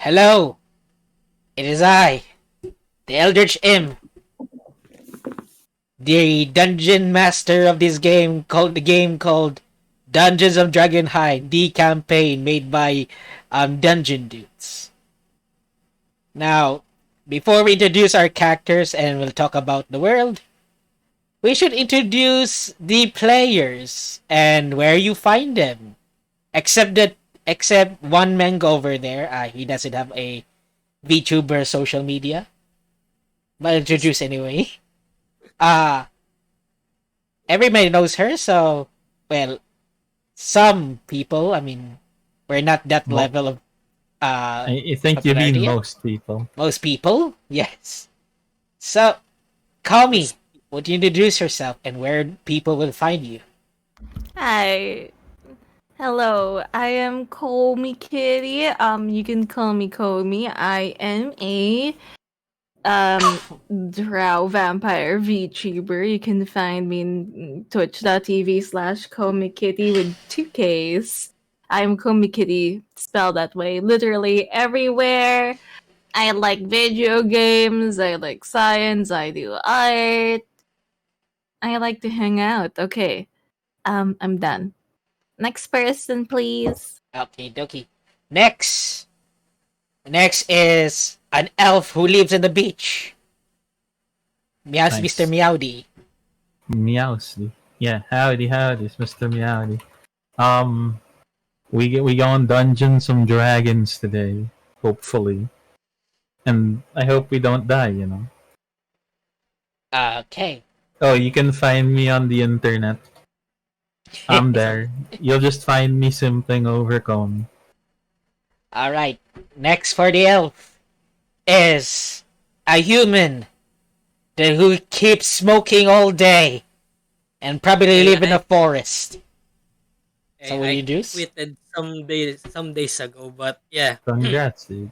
Hello, it is I, the Eldritch Imp, the dungeon master of this game called Dungeons of Drakenheim, the campaign made by Dungeon Dudes. Now, before we introduce our characters and we'll talk about the world, we should introduce the players and where you find them. Except one mango over there, he doesn't have a VTuber social media. But introduce anyway. Uh Everybody knows her, so well, some people. I mean, we're not that level of I think you mean most people. Most people, yes. So, Kami, would you introduce yourself and where people will find you? Hi. Hello, I am Komikkity. You can call me Komi. I am a drow vampire VTuber. You can find me in twitch.tv/Komikkity with 2Ks. I'm Komikkity, spelled that way, literally everywhere. I like video games, I like science, I do art. I like to hang out. Okay. I'm done. Next person, please. Okay, dokie. Next is an elf who lives on the beach. Meows, Nice. Mr. Meowdy. Meowsly. Yeah, howdy, it's Mr. Meowdy. We go on Dungeons and Dragons today, hopefully. And I hope we don't die, you know. Okay. Oh, you can find me on the internet. I'm there. You'll just find me simping over Komi. Alright. Next for the elf is a human who keeps smoking all day and probably live in a forest. So what do you do? Quitted some days ago, but yeah. Congrats, dude.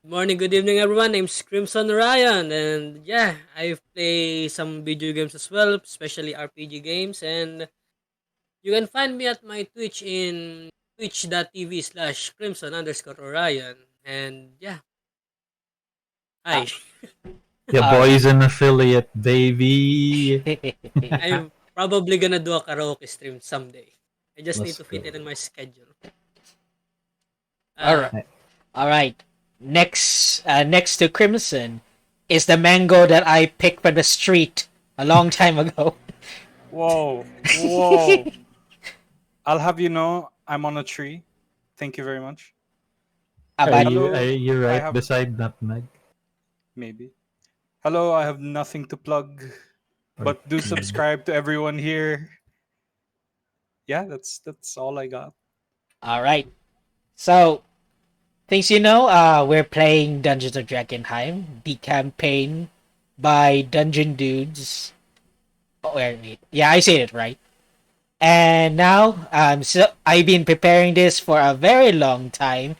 Good morning, good evening, everyone. Name's Crimson Orion, and yeah, I play some video games as well, especially RPG games, and you can find me at my Twitch in twitch.tv/Crimson_Orion, and yeah. Hi. Your boy's an affiliate, baby. I'm probably gonna do a karaoke stream someday. I just need to fit it in my schedule. Alright. Next to Crimson is the mango that I picked from the street a long time ago. Whoa. I'll have you know, I'm on a tree. Thank you very much. Are you right beside Nutmeg? Maybe. Hello, I have nothing to plug, but do subscribe to everyone here. Yeah, that's all I got. Alright. So, things you know, we're playing Dungeons of Drakenheim, the campaign by Dungeon Dudes. Oh, wait. Yeah, I said it right. And now, so I've been preparing this for a very long time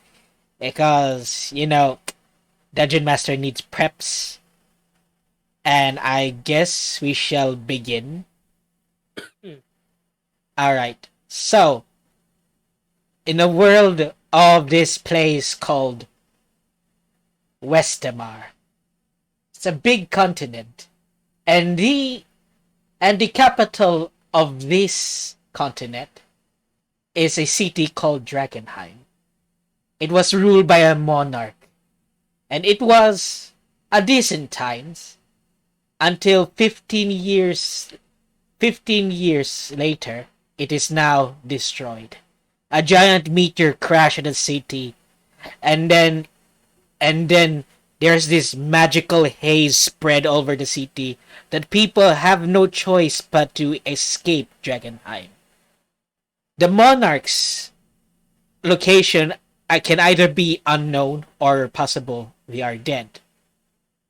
because, you know, Dungeon Master needs preps. And I guess we shall begin. Alright, so, in the world of this place called Westamar, it's a big continent, and the capital of this continent is a city called Drakenheim. It was ruled by a monarch, and it was a decent times until 15 years later, it is now destroyed. A giant meteor crashed in the city, and then there's this magical haze spread over the city that people have no choice but to escape Drakenheim. The monarch's location can either be unknown or possible they are dead.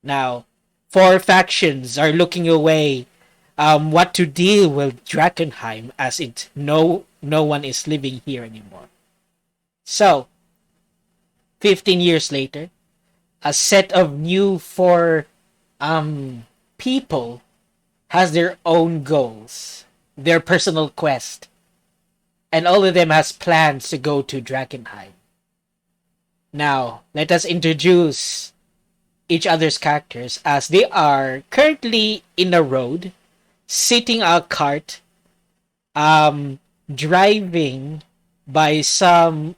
Now, 4 factions are looking away what to deal with Drakenheim, as no one is living here anymore. So, 15 years later, a set of new 4 people has their own goals, their personal quest, and all of them has plans to go to Drakenheim. Now, let us introduce each other's characters as they are currently in a road, sitting a cart, driving by some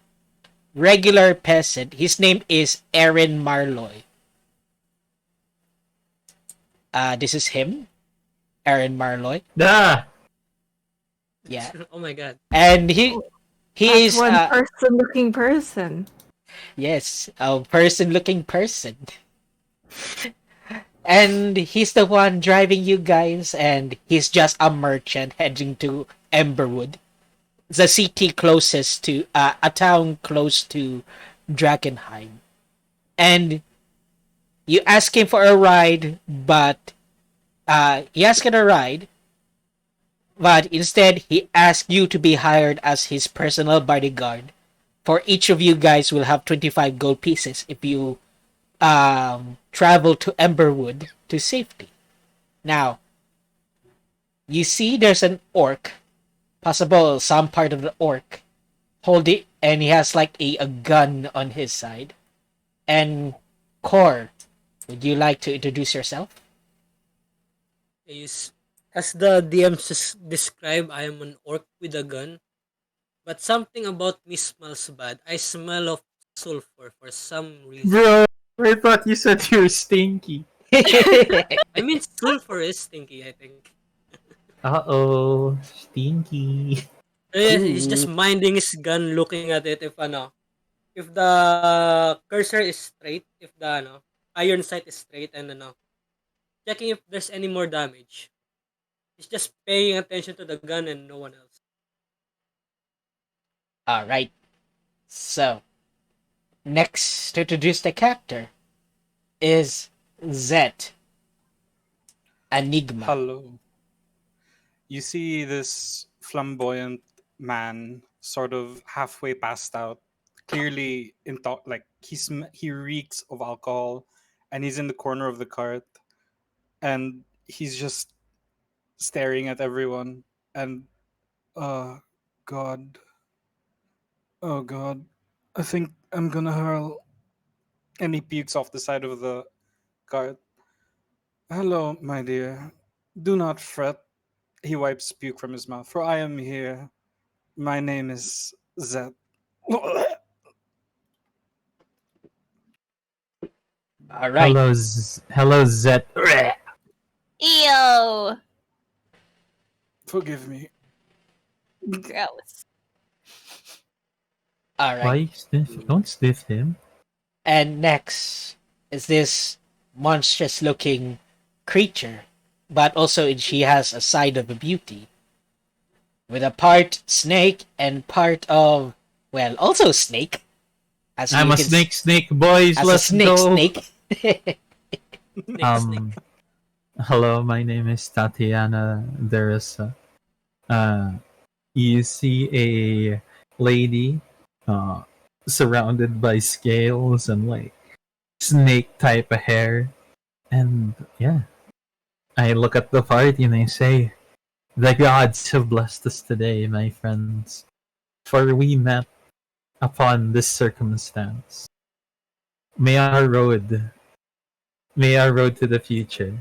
regular peasant. His name is Aaron Marloy. This is him, Aaron Marloy. Ah! Yeah, Oh my god. and he That's is one person-looking person. yes, a person-looking person. And he's the one driving you guys, and he's just a merchant heading to Amberwood, the city closest to a town close to Drakenheim. And you ask him for a ride, but he asked for a ride, but instead he asked you to be hired as his personal bodyguard. For each of you guys will have 25 gold pieces if you travel to Amberwood to safety. Now, you see there's an orc, possible some part of the orc, holding, and he has like a gun on his side. And Core, would you like to introduce yourself? Is as the DM described, I am an orc with a gun. But something about me smells bad. I smell of sulfur for some reason. Bro, I thought you said you're stinky. I mean, sulfur is stinky, I think. Uh-oh, stinky. He's just minding his gun, looking at it. If the cursor is straight, if the iron sight is straight, and checking if there's any more damage. He's just paying attention to the gun and no one else. Alright. So, next to introduce the character is Zet. Enigma. Hello. You see this flamboyant man, sort of halfway passed out, clearly like he reeks of alcohol, and he's in the corner of the cart, and he's just staring at everyone, and God, oh God, I think I'm gonna hurl. And he pukes off the side of the cart. Hello, my dear. Do not fret. He wipes puke from his mouth. For I am here. My name is Zed. Alright. Hello, Zet. Ew! Forgive me. Gross. Alright. Why you sniff? Don't sniff him. And next is this monstrous looking creature, but also she has a side of a beauty. With a part snake and part of, well, also snake. As I'm you a can snake, boys. as Let's a snake, go. snake. Snake. Hello, my name is Tatiana Deresa. You see a lady, surrounded by scales and like snake type of hair, and yeah, I look at the party and I say, "The gods have blessed us today, my friends, for we met upon this circumstance. May our road to the future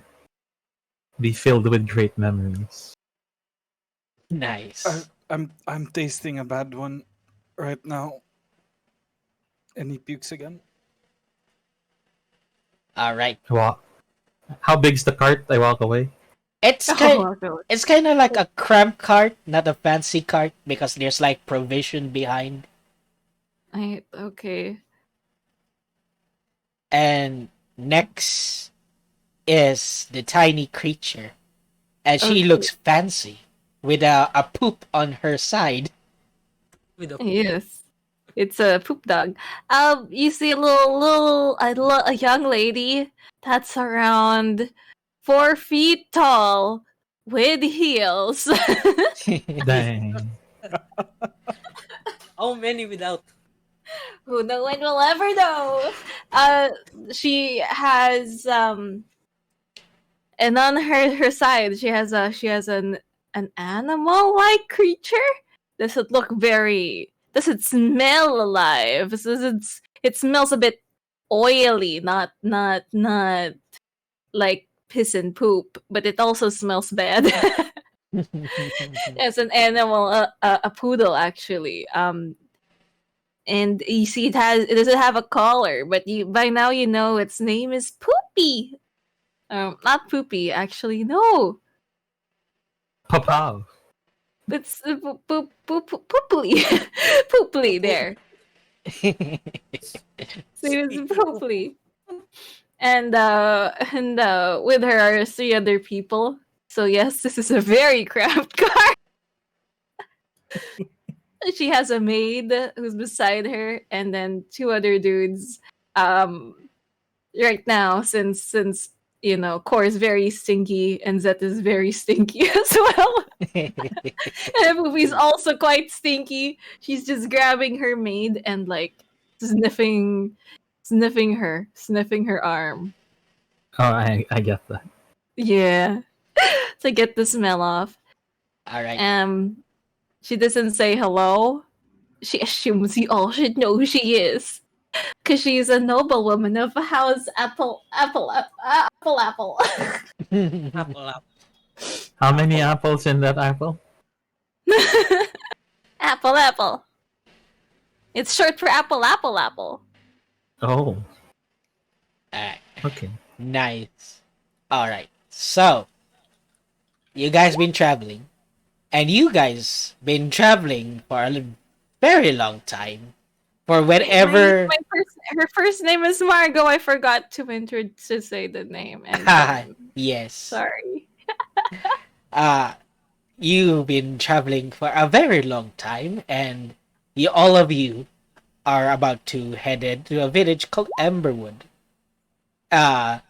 be filled with great memories." Nice. I'm tasting a bad one right now. And he pukes again. Alright. How big's the cart? I walk away. It's Oh, kind God. it's kind of like a cramped cart, not a fancy cart, because there's like provision behind. Okay. And next is the tiny creature. And she Okay. looks fancy with a poop on her side. With a Yes. It's a poop dog. You see a young lady that's around 4 feet tall with heels. Dang. How many without? Who no one will ever know. She has and on her side she has an animal like creature. Does it look very? Does it smell alive? Does it smells a bit oily, not like piss and poop, but it also smells bad. As an animal, a poodle actually. And you see, it doesn't have a collar, but you by now you know its name is Poopy. Not Poopy, actually. No, Papaw. it's Pooply. Pooply there. So it was Pooply. And with her are three other people. So yes, this is a very cramped car. She has a maid who's beside her, and then two other dudes. Right now, since Core is very stinky and Zet is very stinky as well. And Movie's also quite stinky. She's just grabbing her maid and like sniffing her arm. Oh, I get that. Yeah, to get the smell off. All right. She doesn't say hello. She assumes you all should know who she is, because she's a noblewoman of House Apple. Apple, apple. How many apples in that apple? Apple. It's short for apple. Oh, Alright. okay. Nice. Alright. So, you guys been traveling. And you guys been traveling for a very long time. For whenever... Her first name is Margot. I forgot to say the name. And yes. sorry. You've been traveling for a very long time, and all of you are about to head to a village called Amberwood. Amberwood,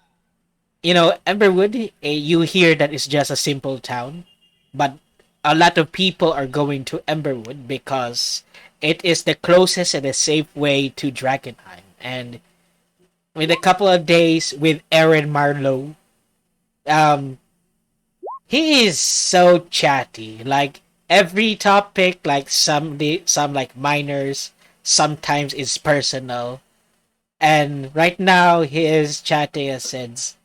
you hear that it's just a simple town, but a lot of people are going to Amberwood because it is the closest and the safe way to Drakenheim. And with a couple of days with Aaron Marlowe, he is so chatty. Like every topic, like some like minors, sometimes is personal. And right now he is chatting as says,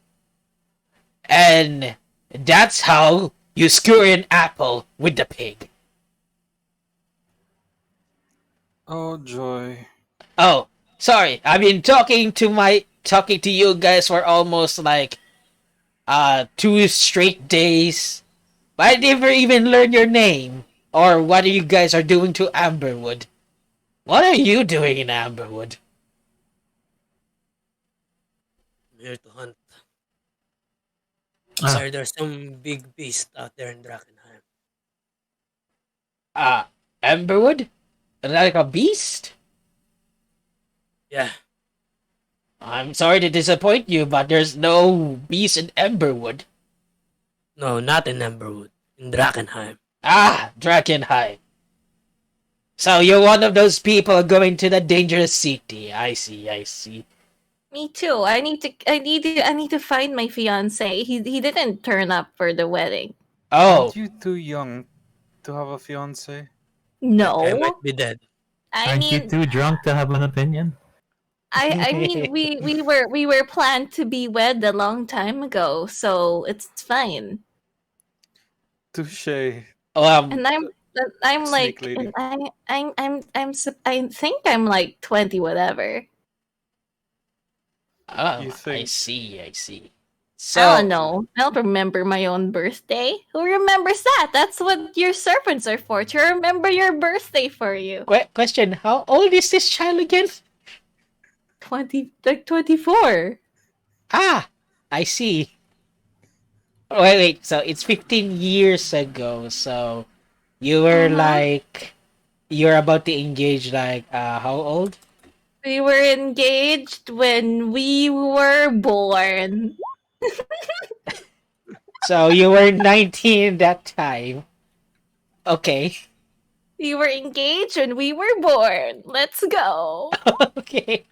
and that's how you skewer an apple with the pig. Oh joy. Oh, sorry. I've been talking to you guys for almost like 2 straight days. But I never even learned your name or what you guys are doing to Amberwood. What are you doing in Amberwood? I'm here to hunt. Ah. Sorry, there's some big beast out there in Drakkenheim. Amberwood? Like a beast? Yeah, I'm sorry to disappoint you, but there's no beast in Amberwood. no, not in Amberwood, in Drakenheim. Drakenheim. So you're one of those people going to the dangerous city. I see. Me too. I need to find my fiance. He didn't turn up for the wedding. Oh, Aren't you too young to have a fiance? No. I might be dead. I Aren't you mean, too drunk to have an opinion? I mean, we were planned to be wed a long time ago, so it's fine. Touche. And I'm Snake like, lady. I think I'm like 20 whatever. oh, You think- I see. I So, don't know. I don't remember my own birthday. Who remembers that? That's what your servants are for, to remember your birthday for you. question, how old is this child again? 24. I see. Wait, so it's 15 years ago, so you were like, you're about to engage like, how old? We were engaged when we were born. So you were 19 that time. Okay. We were engaged when we were born. Let's go. Okay.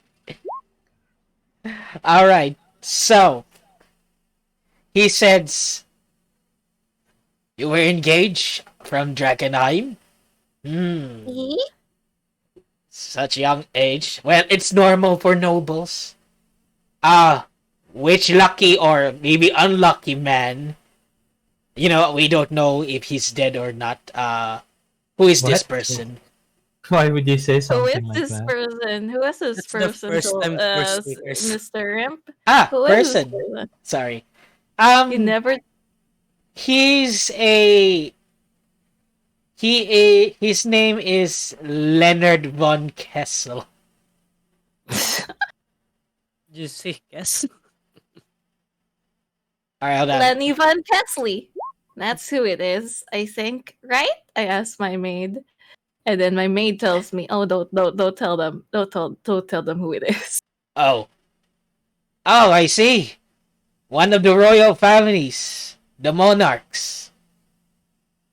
Alright, so he says you were engaged from Drakenheim? such young age. Well, it's normal for nobles. Which lucky or maybe unlucky man, we don't know if he's dead or not. Who is this What? person? Why would you say Who is something like this that? person? Who is this That's the person? first time for speakers. Mr. Imp? Ah, Who is this person. person? Sorry. He never. He's his name is Leonard von Kessel. Did you say guess? Alright, hold on. Lenny Von Kesley. That's who it is, I think. Right? I asked my maid. And then my maid tells me, "Oh, don't tell them. Don't tell them who it is." Oh, I see. One of the royal families, the monarchs.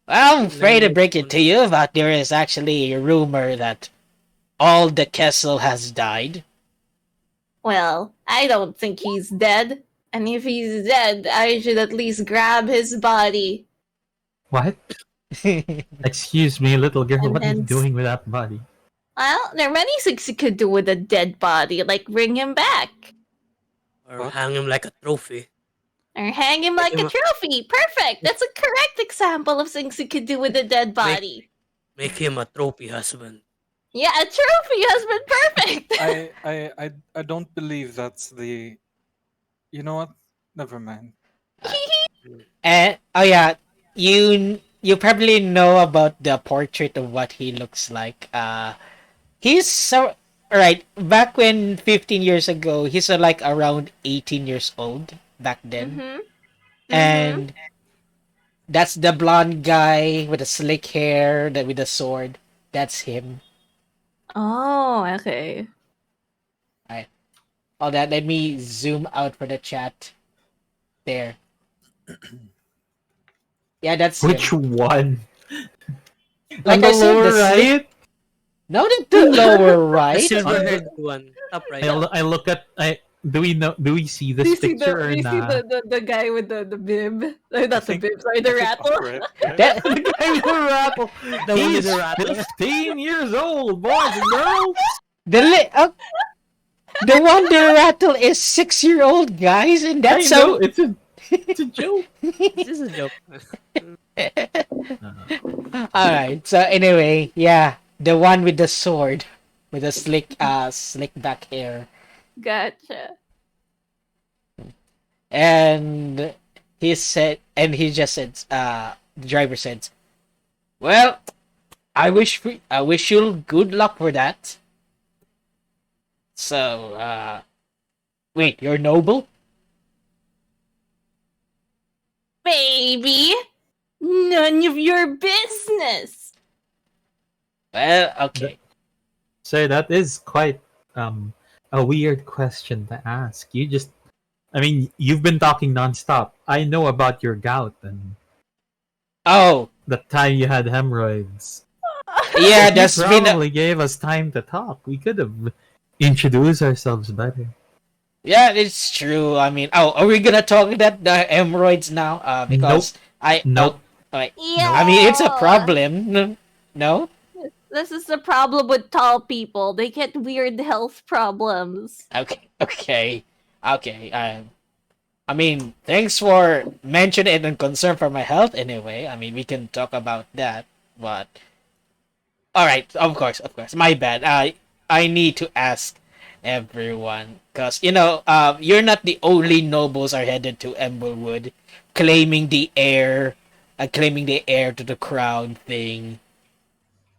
Well, I'm afraid to break it to you, but there is actually a rumor that all the Kessel has died. Well, I don't think he's dead. And if he's dead, I should at least grab his body. What? Excuse me, little girl. And What are you hence- doing with that body? Well, there are many things you could do with a dead body, like bring him back. Or hang him like a trophy. Or hang him like a trophy. Perfect! That's a correct example of things you could do with a dead body. Make him a trophy husband. Yeah, a trophy husband. Perfect! I don't believe that's the. You know what? Never mind. And oh yeah, you probably know about the portrait of what he looks like. He's so right back when 15 years ago. He's like around 18 years old back then, Mm-hmm. and that's the blonde guy with the slick hair that with the sword. That's him. Oh, okay. All that. Let me zoom out for the chat. There. Yeah, that's Which him. one? Like On the I said, lower the slick- right? No, the lower The right. silver-haired one. Top right. I look at. Do we see this picture or do you see not? the guy with the bib? Not the think- bib, sorry, the I think rattle. top right, right? That- The guy with the rattle. The one with He's the rattle. 15 years old, boys and girls. the one the rattle is 6-year-old guys, and that's I know, so. it's a joke. This is a joke. All right. So anyway, yeah, the one with the sword, with the slick back hair, Gotcha. and he just said, the driver said, "Well, I wish you good luck for that." So, wait, you're noble? Baby, none of your business. Well, okay. So that is quite a weird question to ask. You've been talking nonstop. I know about your gout and Oh, the time you had hemorrhoids. yeah, You that's been. probably gave us time to talk. We could have introduced ourselves better. Yeah, it's true. I mean, are we gonna talk about the hemorrhoids now? Because Nope. Yeah. I mean, it's a problem. No? This is the problem with tall people. They get weird health problems. Okay. I mean, thanks for mentioning it and concern for my health anyway. I mean, we can talk about that, but... Alright, of course. My bad. I need to ask everyone, because, you're not the only nobles are headed to Amberwood, claiming the heir to the crown thing.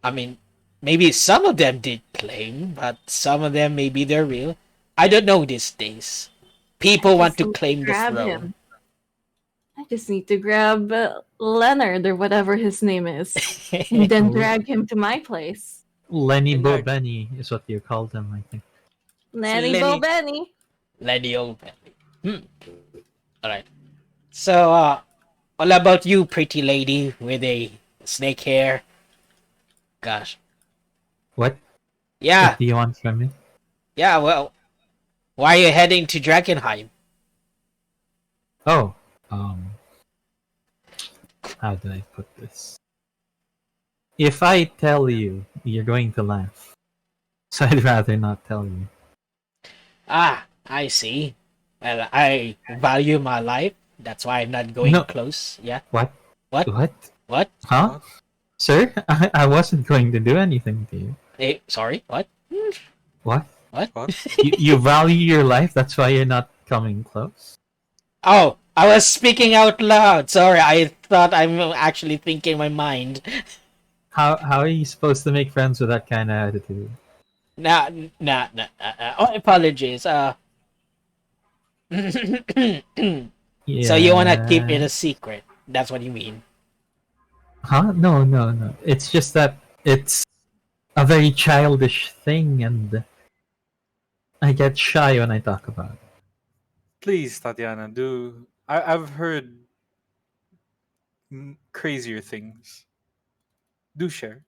I mean, maybe some of them did claim, but some of them maybe they're real. I don't know these days. People want to claim the Grab throne. him. I just need to grab Leonard or whatever his name is, and then drag him to my place. Lenny Leonard. Bobeni is what you called him, I think. Lenny Lenny. Bobeni. Lady Open. Alright. So, all about you, pretty lady with a snake hair. Gosh. What? Yeah, What do you want from me? yeah, well, why are you heading to Drakenheim? Oh, how do I put this? If I tell you, you're going to laugh. So I'd rather not tell you. Ah, I see. Well, I value my life. That's why I'm not going No. close. Yeah. What? What? What? What? Huh? What? Sir? I wasn't going to do anything to you. Sorry. What? What? What? What? You value your life, that's why you're not coming close? Oh, I was speaking out loud. Sorry, I thought I'm actually thinking my mind. How are you supposed to make friends with that kind of attitude? Nah. Oh, apologies. So you wanna keep it Yeah. a secret? That's what you mean? Huh? No. It's just that it's a very childish thing, and I get shy when I talk about it. Please, Tatiana, do. I've heard crazier things. Do share.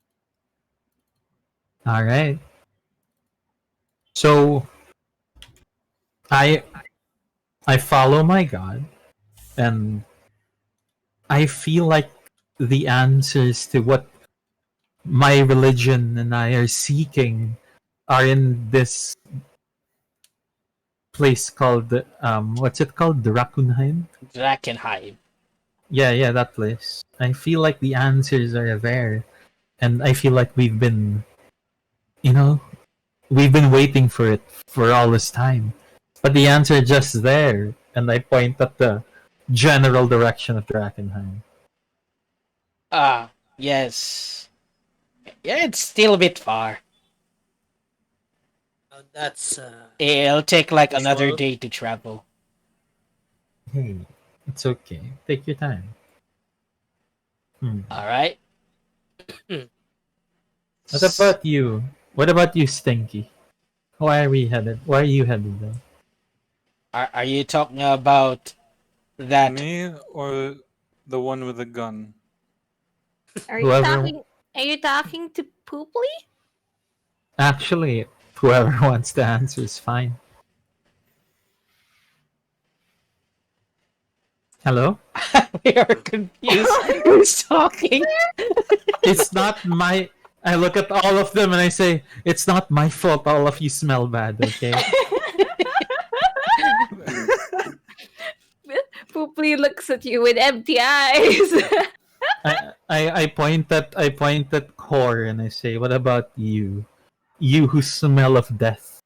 All right. So I I follow my God, and I feel like the answers to what my religion and I are seeking are in this place called what's it called? Drakenheim? Drakkenheim. Yeah, that place. I feel like the answers are there, and I feel like you know, we've been waiting for it for all this time. But the answer is just there, and I point at the general direction of Drakenheim. Ah, yes. Yeah, it's still a bit far. That's It'll take like another usual. day to travel. Hey, it's okay. Take your time. All right. What about you? What about you, Stinky? Why are we headed? Why are you headed there? Are you talking about that? Me or the one with the gun? Are you Whoever, talking? Are you talking to Pooply? actually, whoever wants to answer is fine. Hello? We are confused. Who's talking? It's not my. I look at all of them and I say, it's not my fault. All of you smell bad. Okay. Pooply looks at you with empty eyes. I point at Core and I say, what about you? You who smell of death.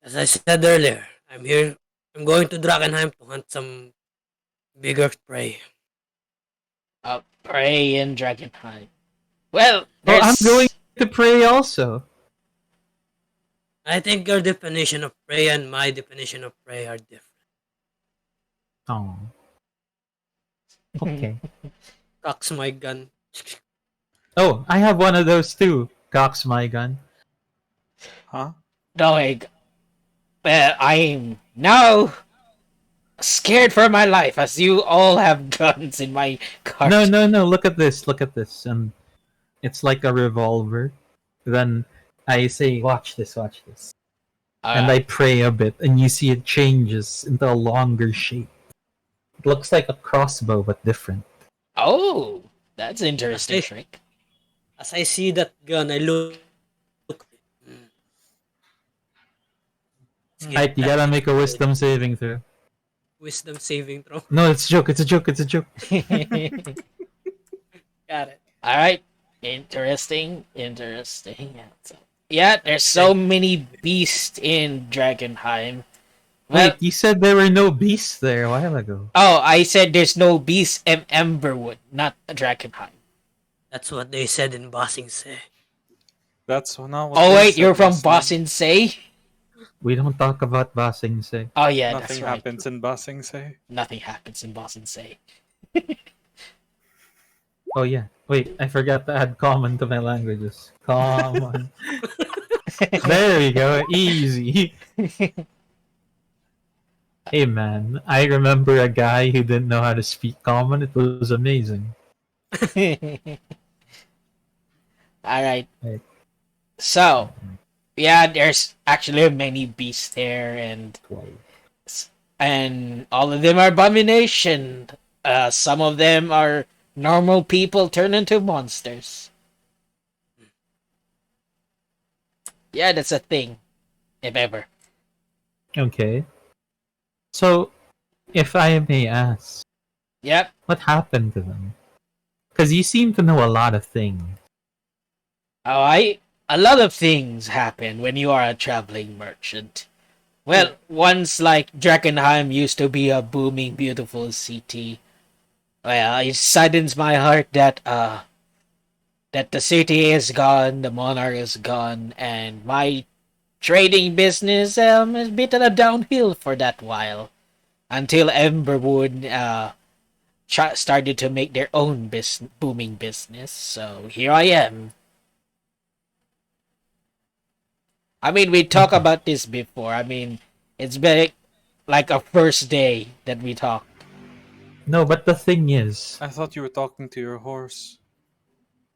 As I said earlier, I'm here. I'm going to Drakenheim to hunt some bigger prey. Prey in Drakenheim. Well, Well, I'm there's. going to pray also. I think your definition of prey and my definition of prey are different. Oh. Okay. Cocks my gun. Oh, I have one of those too. Cocks my gun. Huh? No, I'm now scared for my life as you all have guns in my cart. No. Look at this. Look at this. And it's like a revolver. Then I say, watch this. And I pray a bit, and you see it changes into a longer shape. It looks like a crossbow, but different. Oh, that's interesting, Okay. trick. As I see that gun, I look. Let's get Alright, you that gotta make a wisdom saving throw. wisdom saving throw. No, it's a joke. It's a joke. Got it. All right, interesting. Yeah, there's so many beasts in Drakenheim. Well, Wait, you said there were no beasts there a while ago. oh, I said there's no beasts in Amberwood, not Drakenheim. That's what they said in Bossing Say. That's not what. Oh they wait, said you're from last time. Bosin Say? We don't talk about Basing Say. Oh yeah, Nothing that's right. happens in Basing Say. Nothing happens in Bosin Say. Oh yeah. Wait, I forgot to add common to my languages. Common. There we go. Easy. Hey man, I remember a guy who didn't know how to speak common. It was amazing. All right. Right. So, yeah, there's actually many beasts there, and all of them are abomination. Some of them are normal people turned into monsters. Yeah, that's a thing, if ever. Okay. So, if I may ask, Yep. what happened to them? Because you seem to know a lot of things. Oh, a lot of things happen when you are a traveling merchant. Well, once like Drakenheim used to be a booming, beautiful city. Well, it saddens my heart that the city is gone, the monarch is gone, and my trading business is a bit on a downhill for that while until Amberwood started to make their own booming business. So here I am. I mean, we talked Okay. about this before. I mean, it's been like a first day that we talked. No, but I thought you were talking to your horse.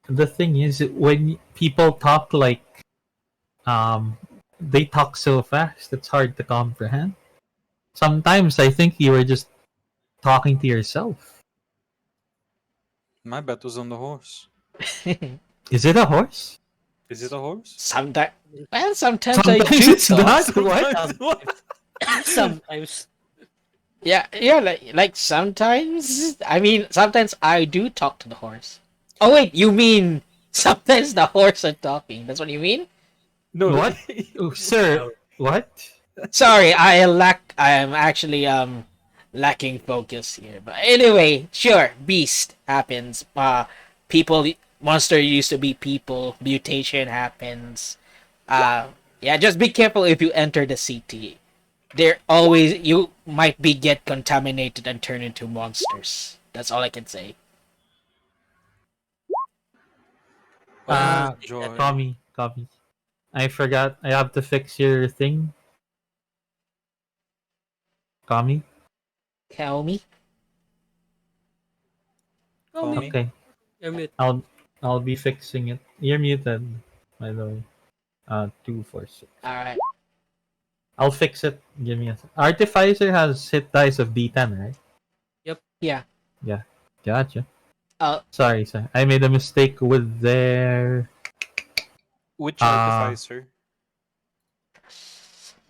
when people talk like um, they talk so fast, it's hard to comprehend. Sometimes I think you were just talking to yourself. My bet was on the horse. Is it a horse? Is it a horse? Sometimes, well, sometimes I Sometimes do it's talk. not. What? Sometimes- what? Sometimes. Yeah, like sometimes. I mean, sometimes I do talk to the horse. Oh wait, you mean sometimes the horse are talking? That's what you mean? No, What? Oh, sir, what? Sorry, I am actually lacking focus here. But anyway, sure, beast happens. People monster used to be people, mutation happens. Yeah, just be careful if you enter the city. There always you might be get contaminated and turn into monsters. That's all I can say. Oh, Uh, joy. copy. I forgot. I have to fix your thing. Kami. Tell me. Call me. Okay. You're mute. I'll be fixing it. You're muted, by the way. 246. Alright. I'll fix it. Give me a. Artificer has hit dice of D10, right? Yeah. Yeah. Gotcha. Uh Sorry. I made a mistake with their. Which Uh artificer?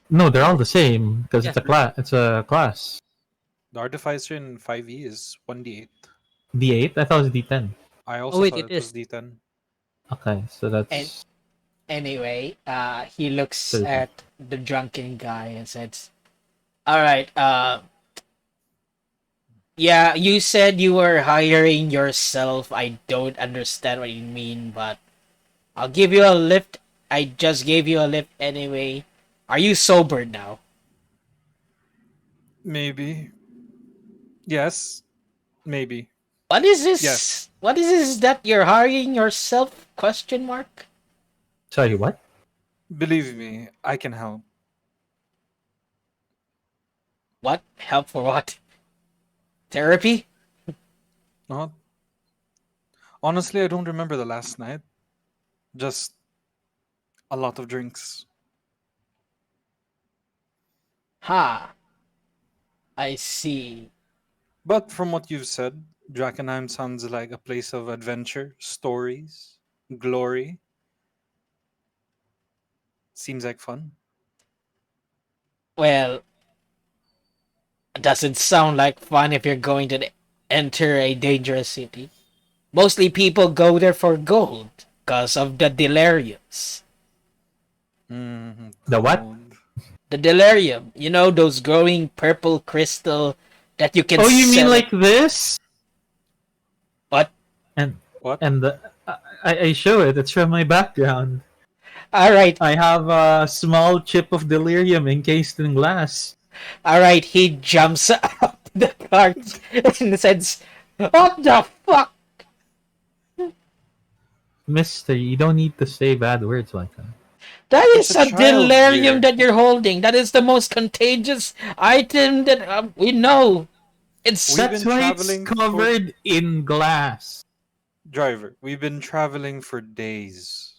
no, they're all the same because Yes. it's a class. It's a class. The artificer in 5e is 1d8. D8. I thought it was D10. I Oh also wait, thought it it was is. d10. Okay, so and that's anyway, he looks 30. at the drunken guy and says, "Alright, yeah, you said you were hiring yourself. I don't understand what you mean, but I'll give you a lift. I just gave you a lift anyway. Are you sober now? Maybe. Yes. Maybe. What is Yes. this? What is this that you're hiring yourself? Question mark. Sorry, what? Believe me, I can help. What? Help for what? Therapy? Not. Honestly, I don't remember the last night. Just a lot of drinks. Ha. I see. But from what you've said, Drakenheim sounds like a place of adventure, stories, glory. Seems like fun. Well, doesn't sound like fun if you're going to enter a dangerous city. Mostly people go there for gold because of the deliriums. The what? Gold. The delirium, you know, those glowing purple crystal that you can Oh, you mean sell. like this? What? And What? and the, I show it. It's from my background. Alright, I have a small chip of delirium encased in glass. alright, he jumps up the cart and says, "What the fuck? Mister, you don't need to say bad words like that. That It's is a a child delirium beer. that you're holding. That is the most contagious item that we know. It's We've That's been why it's traveling for- covered in glass. Driver, we've been traveling for days.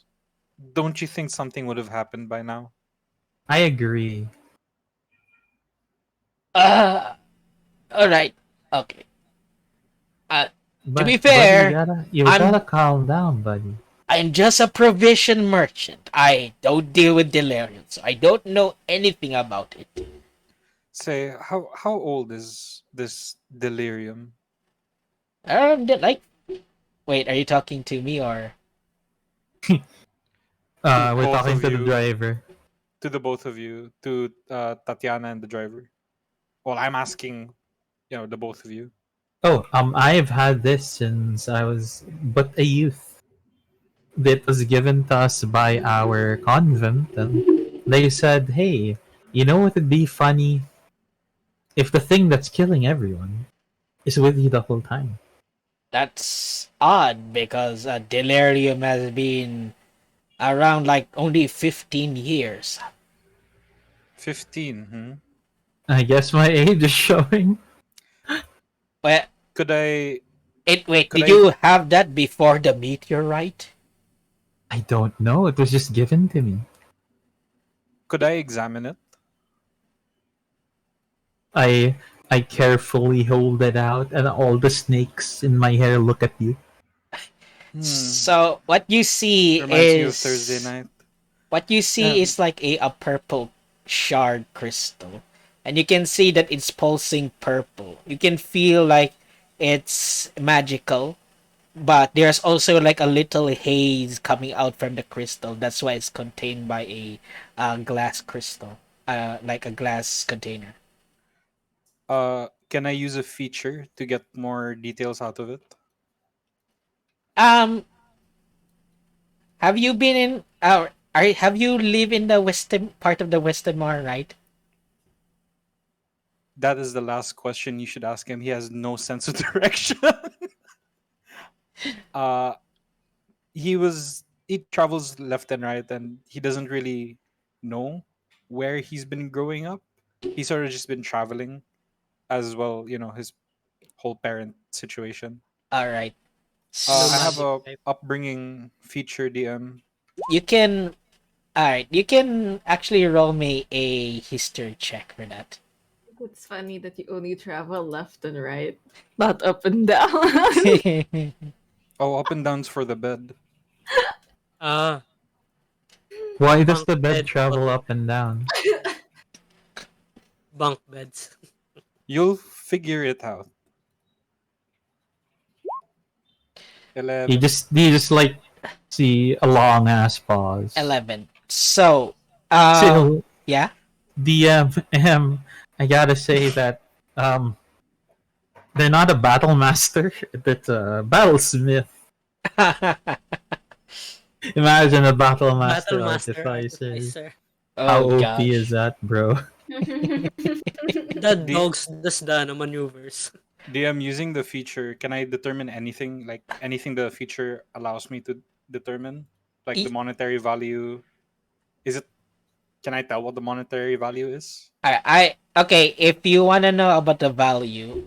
Don't you think something would have happened by now? I agree. uh alright. Okay. To But be buddy, fair, you I'm gotta calm down, buddy. I'm just a provision merchant. I don't deal with delirium, so I don't know anything about it. Say, how old is this delirium? Like, wait, are you talking to me or? To We're both talking of to the you, driver. to the both of you, to Tatiana and the driver. Well, I'm asking, the both of you. Oh, I've had this since I was but a youth. It was given to us by our convent, and they said, "Hey, you know what would be funny if the thing that's killing everyone is with you the whole time?" That's odd because delirium has been around like only 15 years. 15. Hmm? I guess my age is showing. Well, Could I wait, could did I you have that before the meteorite? I don't know. It was just given to me. could I examine it? I I carefully hold it out, and all the snakes in my hair look at you. Hmm. So what you see Reminds me of Thursday is night. what you see Um, is like a purple shard crystal, and you can see that it's pulsing purple. You can feel like it's magical, but there's also like a little haze coming out from the crystal. That's why it's contained by a glass crystal, like a glass container. can I use a feature to get more details out of it? Um, have you been in? Have you live in the western part of the Western Mar, right? That is the last question you should ask him. He has no sense of direction. uh he travels left and right, and he doesn't really know where he's been growing up. He's sort of just been traveling as well, his whole parent situation. All right. I have Nomadic a type. upbringing feature, DM. You can. All right. You can actually roll me a history check for that. It's funny that you only travel left and right, not up and down. Oh, up and downs for the bed. Ah, Why does bunk the bed bed for travel the up and down? bunk beds. You'll figure it out. You 11. just like see a long ass pause. 11. So, Still, yeah. D&amp, I gotta say that um, they're not a battle master. That's a battlesmith. Imagine a battle master Battle Master artificer. Artificer. How Oh OP is gosh. that, bro? The D- dogs does the maneuvers. DM, using the feature, can I determine anything? Like anything the feature allows me to determine? Like the E- monetary value. Is it Can I tell what the monetary value is? okay, if you want to know about the value,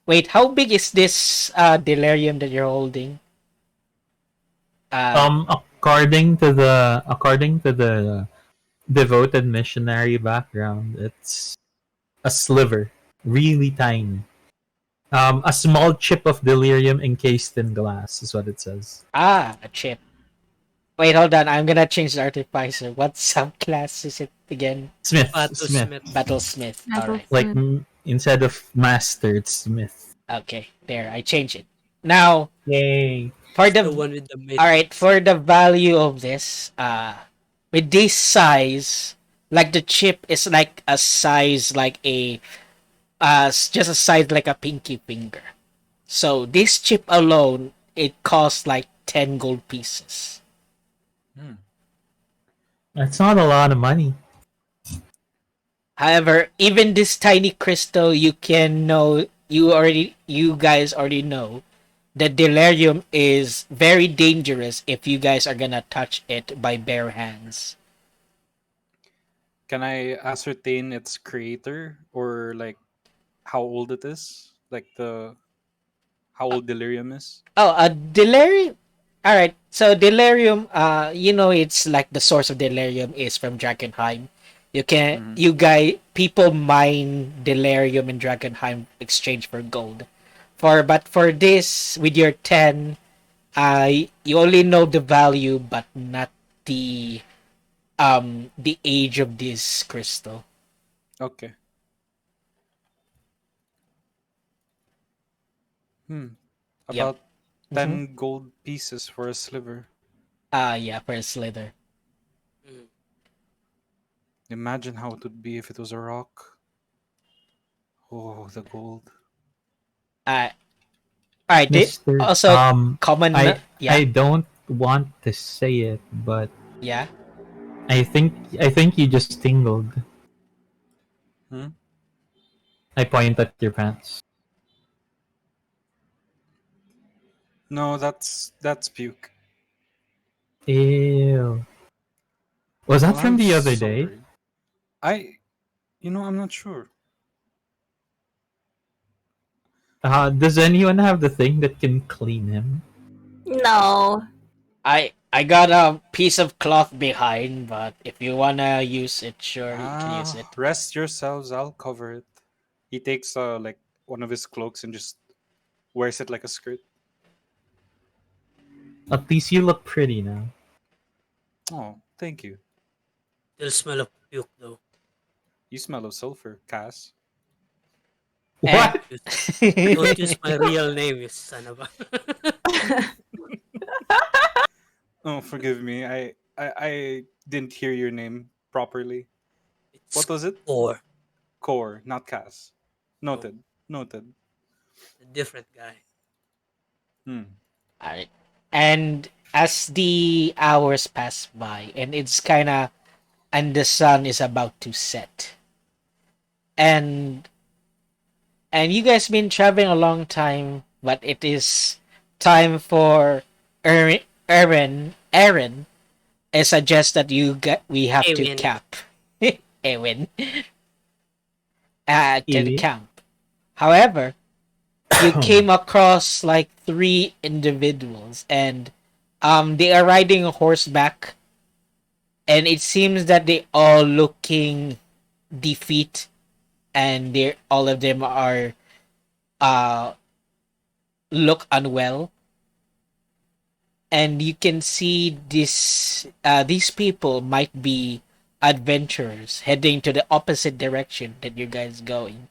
wait, how big is this delirium that you're holding? Uh According to the devoted missionary background, it's a sliver, really tiny. A small chip of delirium encased in glass is what it says. a chip. Wait, hold on. I'm gonna change the artificer. What subclass is it again? Smith, Battle Smith. Smith. Battlesmith. All right. Like instead of master, it's Smith. Okay, there. I change it. Now, Yay! for The the one with the all right, matrix. for the value of this, with this size, like the chip is like a size like just a size like a pinky finger. So this chip alone, it costs like 10 gold pieces. Hmm. That's not a lot of money. However, even this tiny crystal, you guys already know that delirium is very dangerous if you guys are gonna touch it by bare hands. Can I ascertain its creator, or like how old it is? Like the how old Delirium is? Oh, delirium. All right. So delirium, it's like the source of delirium is from Drakenheim. Hmm. People mine delirium in Drakenheim exchange for gold. But for this with your 10, You only know the value, but not the age of this crystal. Okay. Yep. About Mm-hmm. 10 gold pieces for a sliver. Yeah, for a slither. Mm. Imagine how it would be if it was a rock. Oh, the gold. Uh, alright, Mister, also common, I yeah, don't want to say it, but yeah. I think you just tingled. Hmm? I point at your pants. No, that's puke. Ew. Was that Well, from I'm the other day? sorry. I, I'm not sure. Does anyone have the thing that can clean him? No. I got a piece of cloth behind, but if you wanna use it, sure you can use Ah, it. rest yourselves. I'll cover it. He takes like one of his cloaks and just wears it like a skirt. At least you look pretty now. Oh, thank you. Still smell of puke though. You smell of sulfur, Cass. And What? Use- Don't use my real name, you son of a. Oh, forgive me. I didn't hear your name properly. It's What was it? Core. Core, not Cass. No, Noted. Noted. a different guy. Hmm. alright. And as the hours pass by, and it's kinda, and the sun is about to set, and you guys been traveling a long time, but it is time for Aaron. I suggest that we have Hey, to win. cap Ewin to the Ew. camp. However, you came across like three individuals, and they are riding a horseback, and it seems that they all looking defeat, and they all of them are uh look unwell, and you can see these people might be adventurers heading to the opposite direction that you guys going.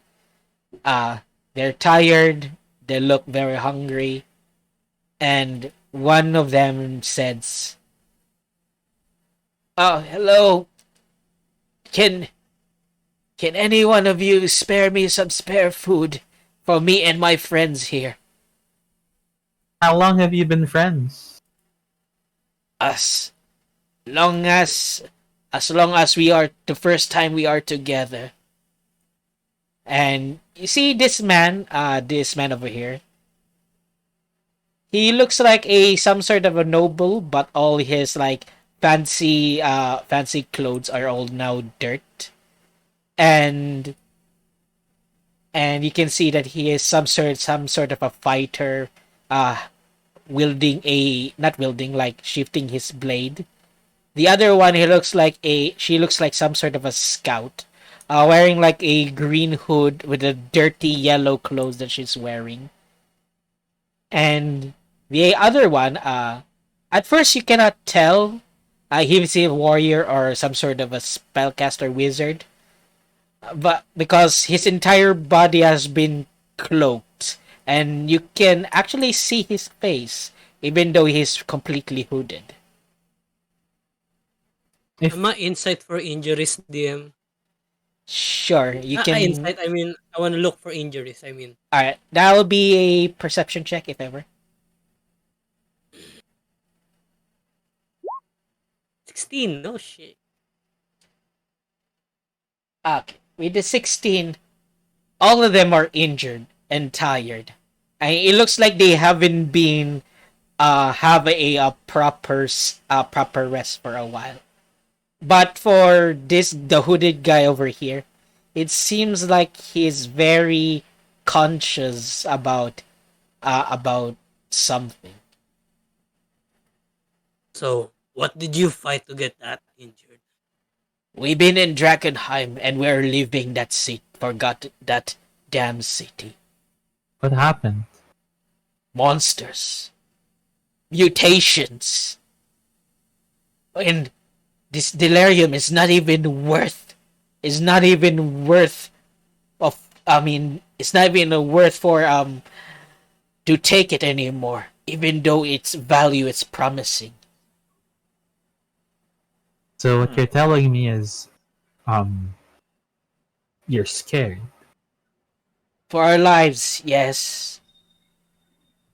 They're tired, they look very hungry, and one of them says, "Oh, hello. Can any one of you spare me some spare food for me and my friends here? How long have you been friends? As long as we are the first time we are together." And you see this man over here. He looks like a some sort of a noble, but all his like fancy clothes are all now dirt. And you can see that he is some sort of a fighter, wielding a not wielding like shifting his blade. The other one, she looks like some sort of a scout, wearing like a green hood with a dirty yellow clothes that she's wearing. And the other one, at first you cannot tell, he's a warrior or some sort of a spellcaster wizard, but because his entire body has been cloaked, and you can actually see his face, even though he's completely hooded. If Am I insight for injuries, DM? Sure, you can. Insight, I mean, I want to look for injuries, I mean. Alright, that will be a perception check if ever. 16, no shit. Okay, with the 16, all of them are injured and tired. It looks like they haven't been have a proper rest for a while. But for the hooded guy over here, it seems like he's very conscious about something. So, what did you fight to get that injured? We've been in Drakenheim and we're leaving that city. Forgot that damn city. what happened? Monsters. mutations. And this delirium is not even worth. Is not even worth of. I mean, it's not even worth for to take it anymore, even though its value is promising. So what you're telling me is, um, you're scared. For our lives, yes.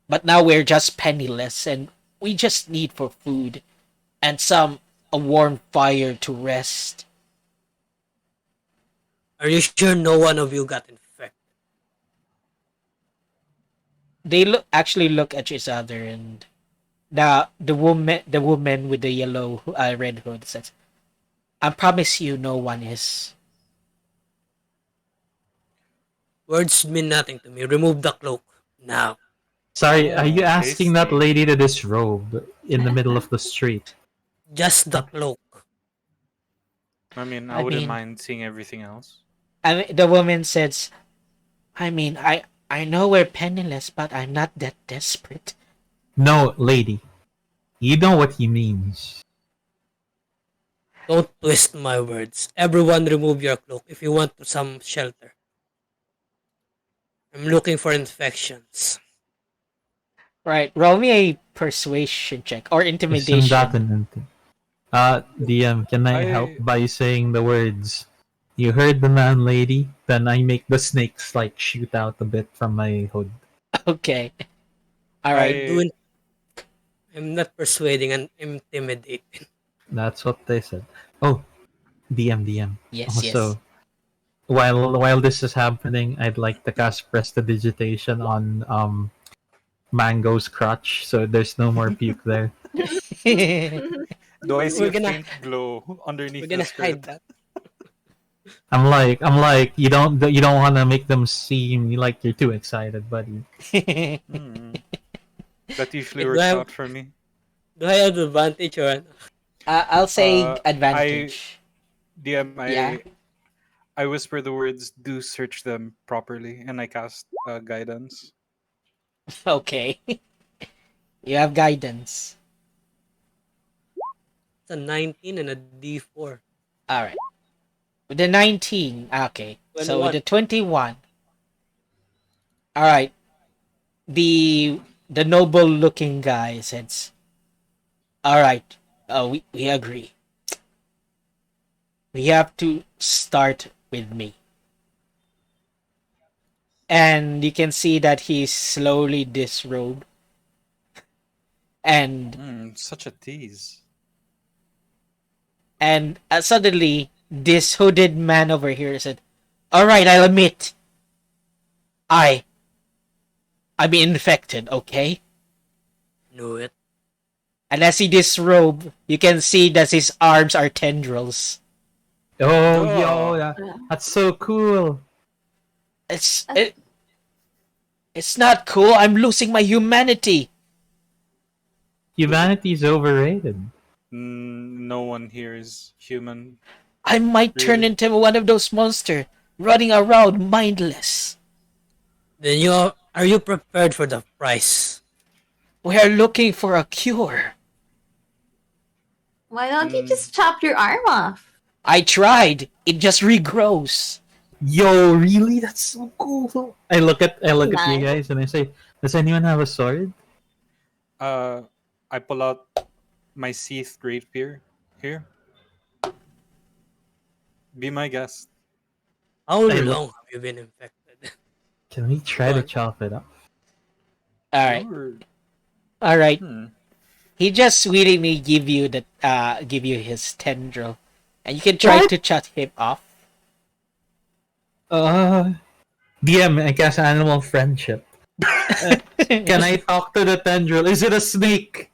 But now we're just penniless and we just need for food and some a warm fire to rest. Are you sure no one of you got infected? They look at each other, and the woman with the yellow red hood says, "I promise you, no one is." Words mean nothing to me. Remove the cloak now. Sorry, are you Oh, asking that tasty. lady to disrobe in the middle of the street? Just the cloak. I mean, I I wouldn't mean, mind seeing everything else. the woman says, "I mean, I know we're penniless, but I'm not that desperate." No, lady. You know what he means. Don't twist my words. Everyone remove your cloak if you want some shelter. I'm looking for infections. Right, roll me a persuasion check or Isn't that intimidation. an DM, can I help I by saying the words? You heard the man, lady? Then I make the snakes like shoot out a bit from my hood. Okay, all right. I'm I doing. I'm not persuading and intimidating. That's what they said. Oh, DM. Yes, yes. Also, while this is happening, I'd like to cast Prestidigitation on Mango's crotch, so there's no more puke there. do I see We're a gonna faint glow we're underneath the gonna hide skirt? that. I'm like, you don't want to make them seem like you're too excited, buddy. Hmm. That usually Wait, works out for me. do I have advantage or ano? I'll say I advantage. DM Yeah. I whisper the words "Do search them properly," and I cast guidance. Okay. You have guidance. It's a 19 and a D4. All right. With the 19. Okay. So with 21. the 21. All right. The noble looking guy says, "All right. We agree. We have to start with me." And you can see that he's slowly disrobed, and Such a tease. suddenly this hooded man over here said, "All right, I'll admit, I I'm infected, okay?" Knew it. And as he disrobe, you can see that his arms are tendrils. Oh, yo, Oh, that's so cool. It's it, it's not cool. I'm losing my humanity. Humanity's overrated. no one here is human, I might turn really. into one of those monsters running around mindless. Then are you prepared for the price? We're looking for a cure. Why don't you Mm, just chop your arm off? I tried. It just regrows. Yo, really? That's so cool. I look at you Nice. guys and I say, does anyone have a sword? I pull out my sheathed rapier. Here, be my guest. How I look. long have you been infected? Can we try Go to on. chop it up? All right. Sure. All right. Hmm. He just willingly give you his tendril, and you can try What? to shut him off. DM, I guess animal friendship. Can I talk to the tendril? Is it a snake?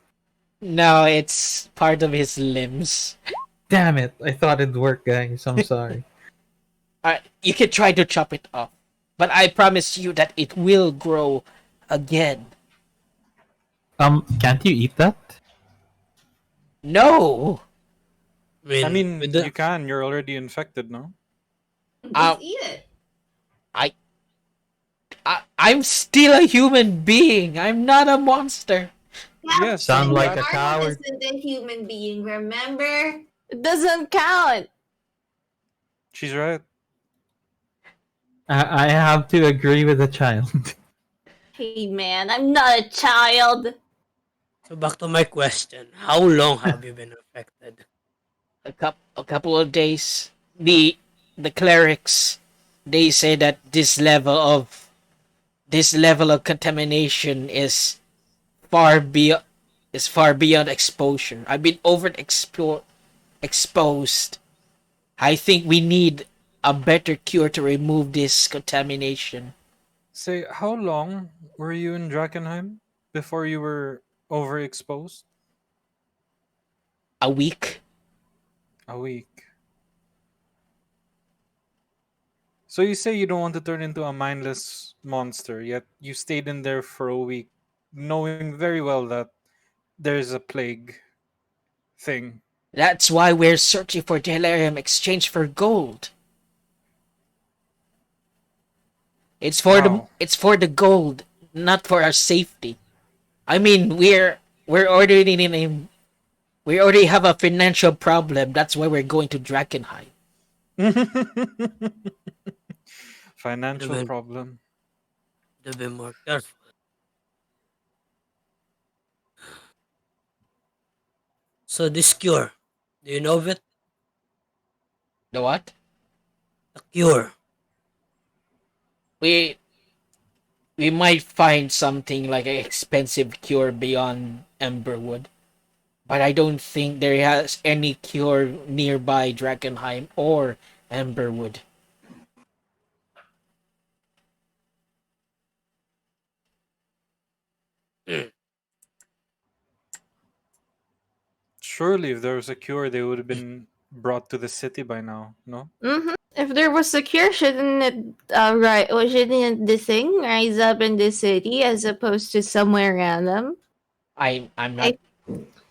No, it's part of his limbs. Damn it! I thought it'd work, guys. I'm sorry. You can try to chop it off, but I promise you that it will grow again. Can't you eat that? No, I With mean, the you can. You're already infected, no? Just eat it. I'm still a human being. I'm not a monster. Yes, Sound like a that- coward. isn't a human being, remember? It doesn't count. she's right. I have to agree with the child. Hey man, I'm not a child. So back to my question. How long have you been affected? A couple of days. The clerics, they say that this level of contamination is far beyond exposure. I've been exposed. I think we need a better cure to remove this contamination. Say, how long were you in Drakenheim before you were overexposed? A week. A week. So you say you don't want to turn into a mindless monster, yet you stayed in there for a week, knowing very well that there's a plague thing. That's why we're searching for delirium exchange for gold. Wow. It's for the gold, not for our safety. I mean, we're already in a we already have a financial problem. That's why we're going to Drakenheim. Financial Well- problem. To be more careful. So this cure, do you know of it? The what? The cure. We we might find something like an expensive cure beyond Amberwood. But I don't think there has any cure nearby Drakenheim or Amberwood. Surely, if there was a cure, they would have been brought to the city by now. No. If there was a cure, shouldn't it right? Or shouldn't the thing rise up in the city as opposed to somewhere random? I'm not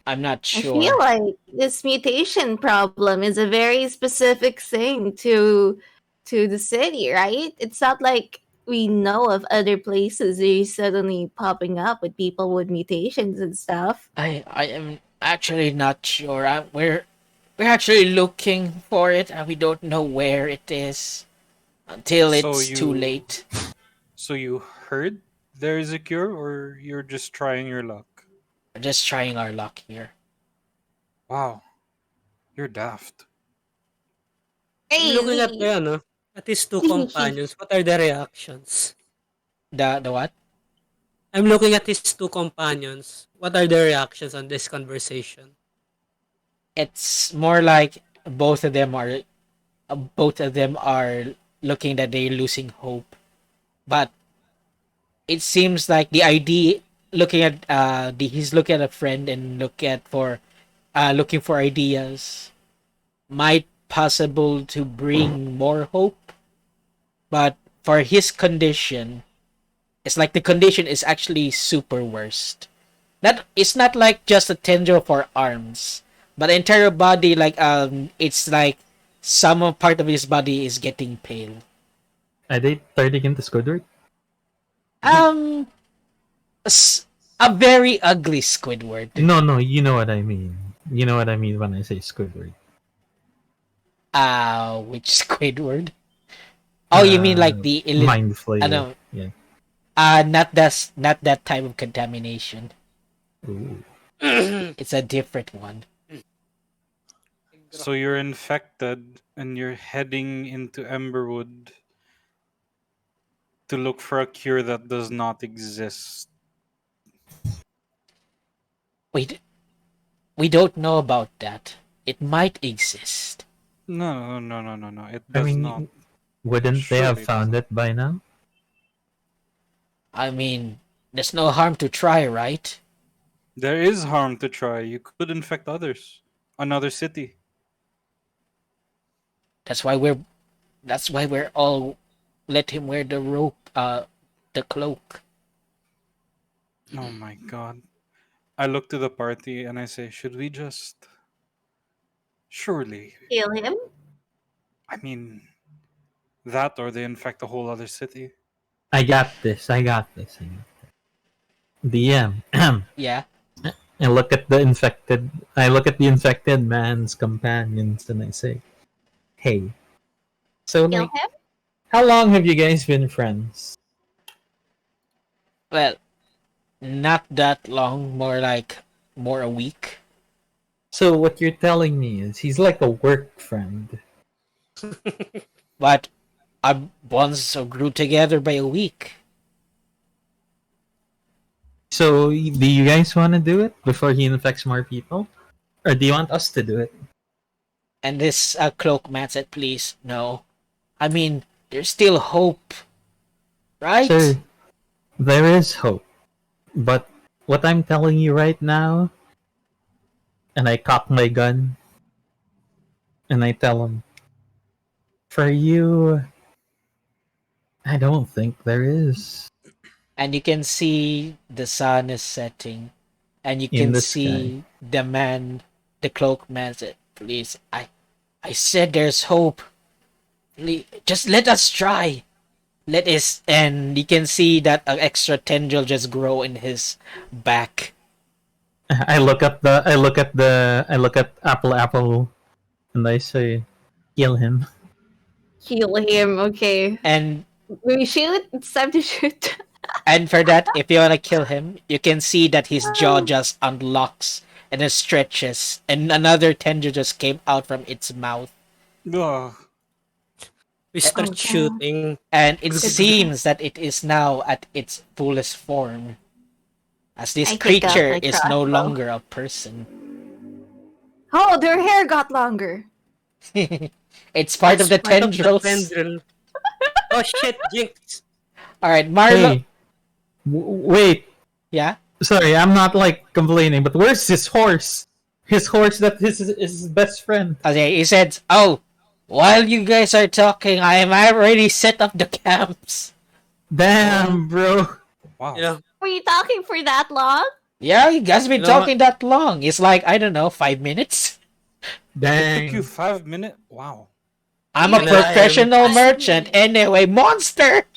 I'm not I sure. feel like this mutation problem is a very specific thing to the city, right? It's not like we know of other places that are suddenly popping up with people with mutations and stuff. I am actually not sure. We're actually looking for it and we don't know where it is until So it's too you- late. So you heard there is a cure, or you're just trying your luck? We're just trying our luck here. Wow, you're daft. I'm looking at Crazy. at his two companions. What are their reactions? The what? I'm looking at his two companions. What are their reactions on this conversation? It's more like both of them are looking that they're losing hope. But it seems like the idea looking at he's looking at a friend and looking for ideas might possible to bring more hope, but for his condition, it's like the condition is actually super worst. That it's not like just a tendril for arms, but the entire body, like it's like part of his body is getting pale. Are they turning into Squidward? Um, a very ugly Squidward. No, you know what I mean. You know what I mean when I say Squidward. Which Squidward? Oh, you mean like the Mind flayer? know. Yeah. Not that type of contamination. Ooh. It's a different one. So you're infected, and you're heading into Emberwood to look for a cure that does not exist. Wait, we don't know about that. It might exist. No. It I does mean, not. wouldn't they have Surely found it by now? I mean, there's no harm to try, right? There is harm to try. You could infect others. Another city. That's why we're all let him wear the rope, the cloak. Oh my god. I look to the party and I say, should we just. Surely. Kill him? I mean, that or they infect a whole other city. I got this. DM. Yeah. I look at the infected. I look at the infected man's companions, and I say, "Hey, so Kill like, him? how long have you guys been friends?" Well, not that long, more a week. So what you're telling me is he's like a work friend. But our bonds grew together by a week. So do you guys want to do it before he infects more people, or do you want us to do it? And this cloak man said, please, no. I mean, there's still hope, right? Sir, there is hope, but what I'm telling you right now, and I cock my gun, and I tell him, for you, I don't think there is And you can see the sun is setting. And you in can the sky. see the cloak man said, please, I said there's hope. Please, just let us try. Let us, and you can see that an extra tendril just grow in his back. I look at Apple, and I say, kill him. Kill him. Okay. And We shoot. It's time to shoot. and for that, if you wanna kill him, you can see that his jaw just unlocks and it stretches, and another tendril just came out from its mouth. Ugh. We start God. shooting. And it Good. seems that it is now at its fullest form, as this I take out creature my is no crossbow. longer a person. Oh, their hair got longer. It's part of the That's part of the tendrils. tendril. Oh shit, Jinx. All right, Marlo. Hey, wait. Yeah. Sorry, I'm not like complaining, but where's his horse? His horse that is his best friend. Okay, he said, "Oh, while you guys are talking, I already set up the camps." Damn, bro. Wow. You know, Were you talking for that long? Yeah, you guys been You know talking that long. It's like, I don't know, 5 minutes. It took you Dang. 5 minutes? Wow. I'm a And I am- professional merchant. Anyway, monster.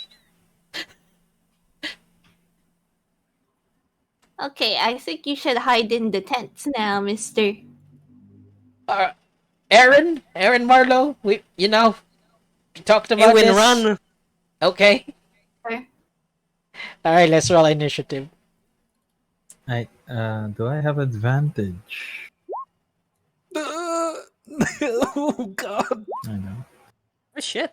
Okay, I think you should hide in the tents now, mister. Aaron Marlowe, we talked about Eowyn, this. run. Okay. Okay. All right, let's roll initiative. Do I have advantage? Oh god. I know. Oh shit.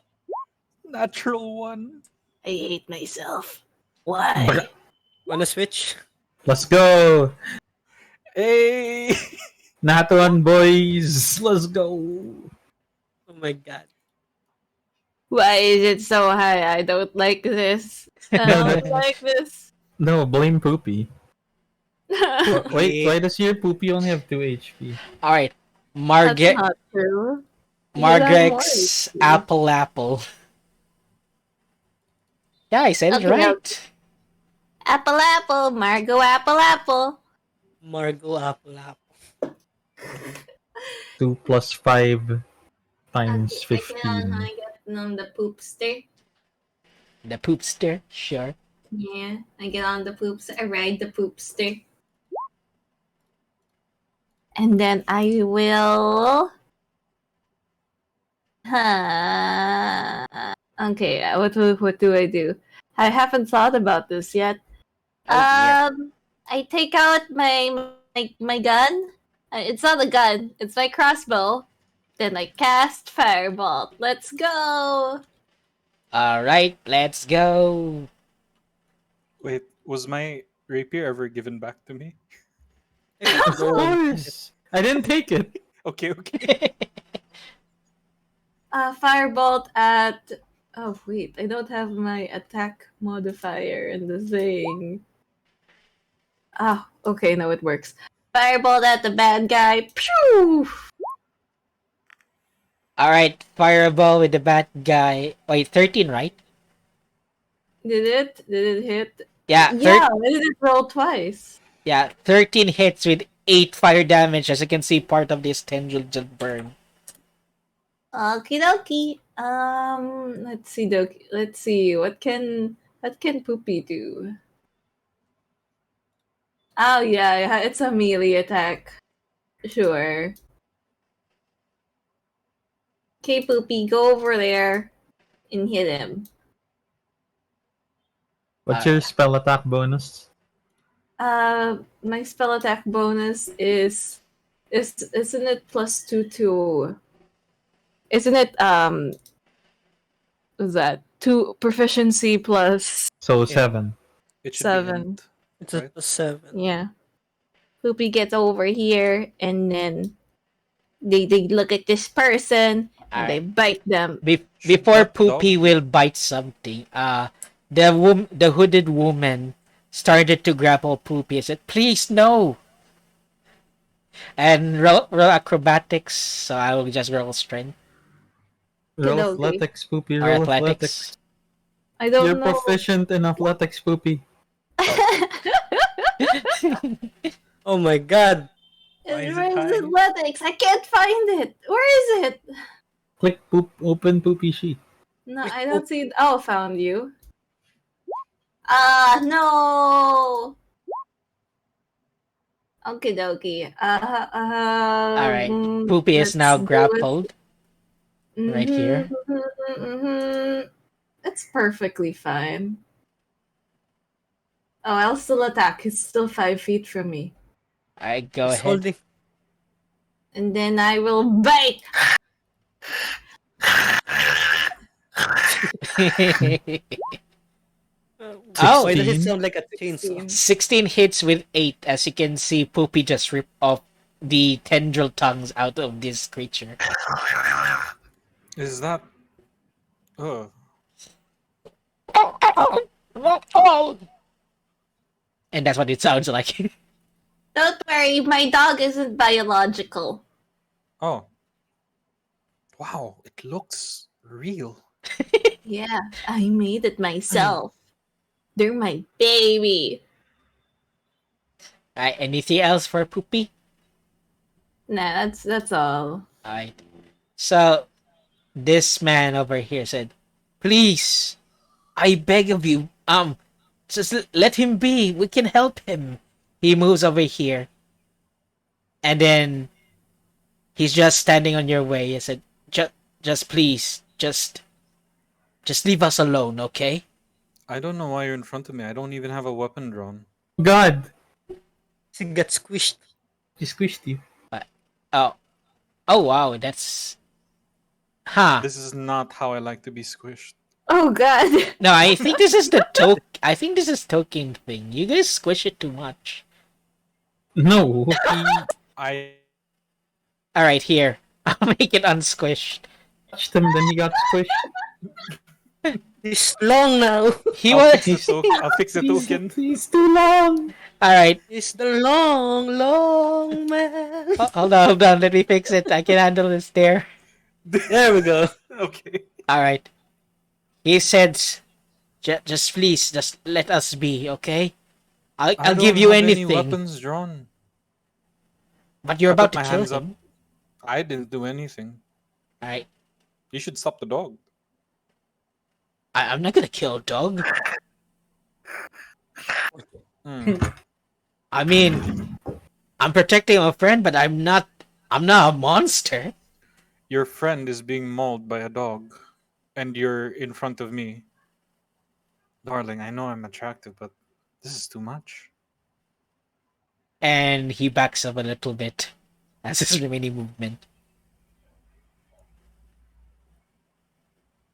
Natural one. I hate myself. Bra- Why? Wanna switch? Let's go. Hey. Nat one, boys. Let's go. Oh my god. Why is it so high? I don't like this. I No, don't no. like this. No, blame Poopy. Wait, Yeah. why does your Poopy only have 2 HP? All right, That's not true. You have Marguex, more. apple. Yeah, I said it Okay, now- right. Apple, Margot, apple. Margo apple. 2 plus 5 times Okay, I 15. get on the poopster. The poopster, sure. Yeah, I get on the poopster. I ride the poopster. And then I will. Okay, what do I do? I haven't thought about this yet. Oh, dear. I take out my gun. It's not a gun. It's my crossbow. Then I cast firebolt. Let's go. All right, let's go. Wait, was my rapier ever given back to me? Of course! I didn't take it. Okay, okay. Firebolt at. Oh wait, I don't have my attack modifier in the thing. Okay, no, it works. Firebolt at the bad guy. Pew! All right, fireball with the bad guy. Wait, 13, right? Did it? Did it hit? Yeah, Yeah, I did it roll twice. yeah, 13 hits with 8 fire damage. As you can see, part of this tendril just burn. Okie dokie. Let's see, Let's see. What can Poopy do? Oh yeah, it's a melee attack. Sure. Okay, Poopy, go over there and hit him. What's your spell attack bonus? My spell attack bonus is isn't it +2 to? Isn't it What's that 2 proficiency plus So Yeah. 7. It should 7? be int, It's right? a 7. Yeah. Poopy gets over here, and then they look at this person and they Alright. bite them. Should Before that dog Poopy will bite something, the hooded woman started to grapple Poopy and said, "Please, no!" And roll acrobatics, so I will just roll strength Roll Kiddo, athletics, Poopy. or Roll athletics. athletics. I You're don't know. proficient in athletics, Poopy. Oh my god. Why is it Where's high? athletics? I can't find it. Where is it? Click open Poopy sheet. No, Wait, I don't see it. Oh, found you. No. Okie dokie. Alright, Poopy is now grappled right here. That's perfectly fine. Oh, I'll still attack. He's still 5 feet from me. Alright, go He's ahead. holding. And then I will bite. Oh, Why does it 16? sound like a chainsaw? 16 hits with 8. As you can see, Poopy just ripped off the tendril tongues out of this creature. Is that? Oh, And that's what it sounds like. Don't worry, my dog isn't biological. oh, wow! It looks real. Yeah, I made it myself. They're my baby. Alright, anything else for Poopy? Nah, that's all. Alright. So, this man over here said, "Please, I beg of you, just let him be. We can help him." He moves over here. And then he's just standing on your way. He said, just please, just leave us alone, okay?" I don't know why you're in front of me. I don't even have a weapon drawn. God! He got squished. He squished you. Oh, oh wow, that's, huh? This is not how I like to be squished. Oh god. No, I think this is the I think this is token thing. You guys squish it too much. No. I All right, here. I'll make it unsquished. Touched him, then he got squished. He's long now. He I'll was. fix I'll fix the token. He's too long. All right. He's the long man. Hold on. Let me fix it. I can handle this there. There we go. Okay. All right. He said, just please, just let us be, okay? I'll I give don't you have anything. Any weapons drawn. But you're I about put to my kill hands up. him. I didn't do anything. All right. You should stop the dog. I'm not gonna kill a dog. Hmm. I mean, I'm protecting a friend, but I'm not a monster. Your friend is being mauled by a dog, and you're in front of me. Darling, I know I'm attractive, but this is too much. And he backs up a little bit as his remaining movement.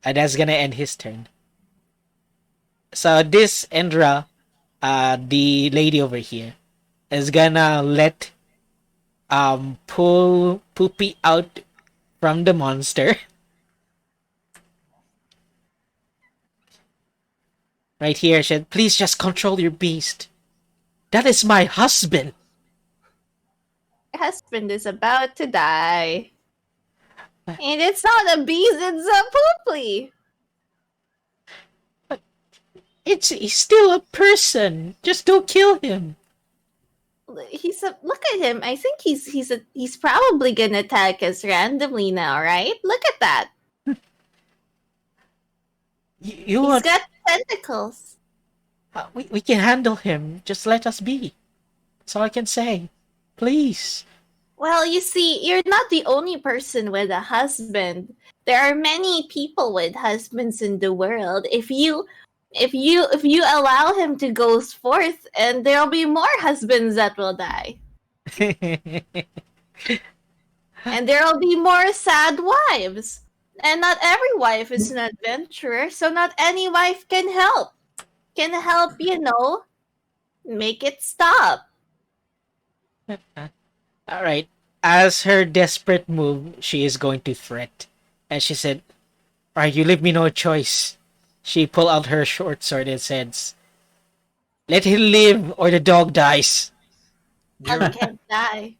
And that's gonna end his turn. So this Endra, the lady over here, is gonna let pull Poopy out from the monster. Right here, she said, "Please just control your beast. That is my husband." Your husband is about to die. And it's not a beast, it's a pooply. He's still a person. Just don't kill him. Look at him. I think he's probably gonna attack us randomly now, right? Look at that. You He's are, got tentacles. we can handle him. Just let us be. That's all I can say. Please. Well, you see, you're not the only person with a husband. There are many people with husbands in the world. If you allow him to go forth, and there'll be more husbands that will die. And there'll be more sad wives. And not every wife is an adventurer, so not any wife can help. Can help, make it stop. Alright. As her desperate move, she is going to threat. And she said, Alright, you leave me no choice. She pulled out her short sword and says, Let him live or the dog dies. Dog can't die.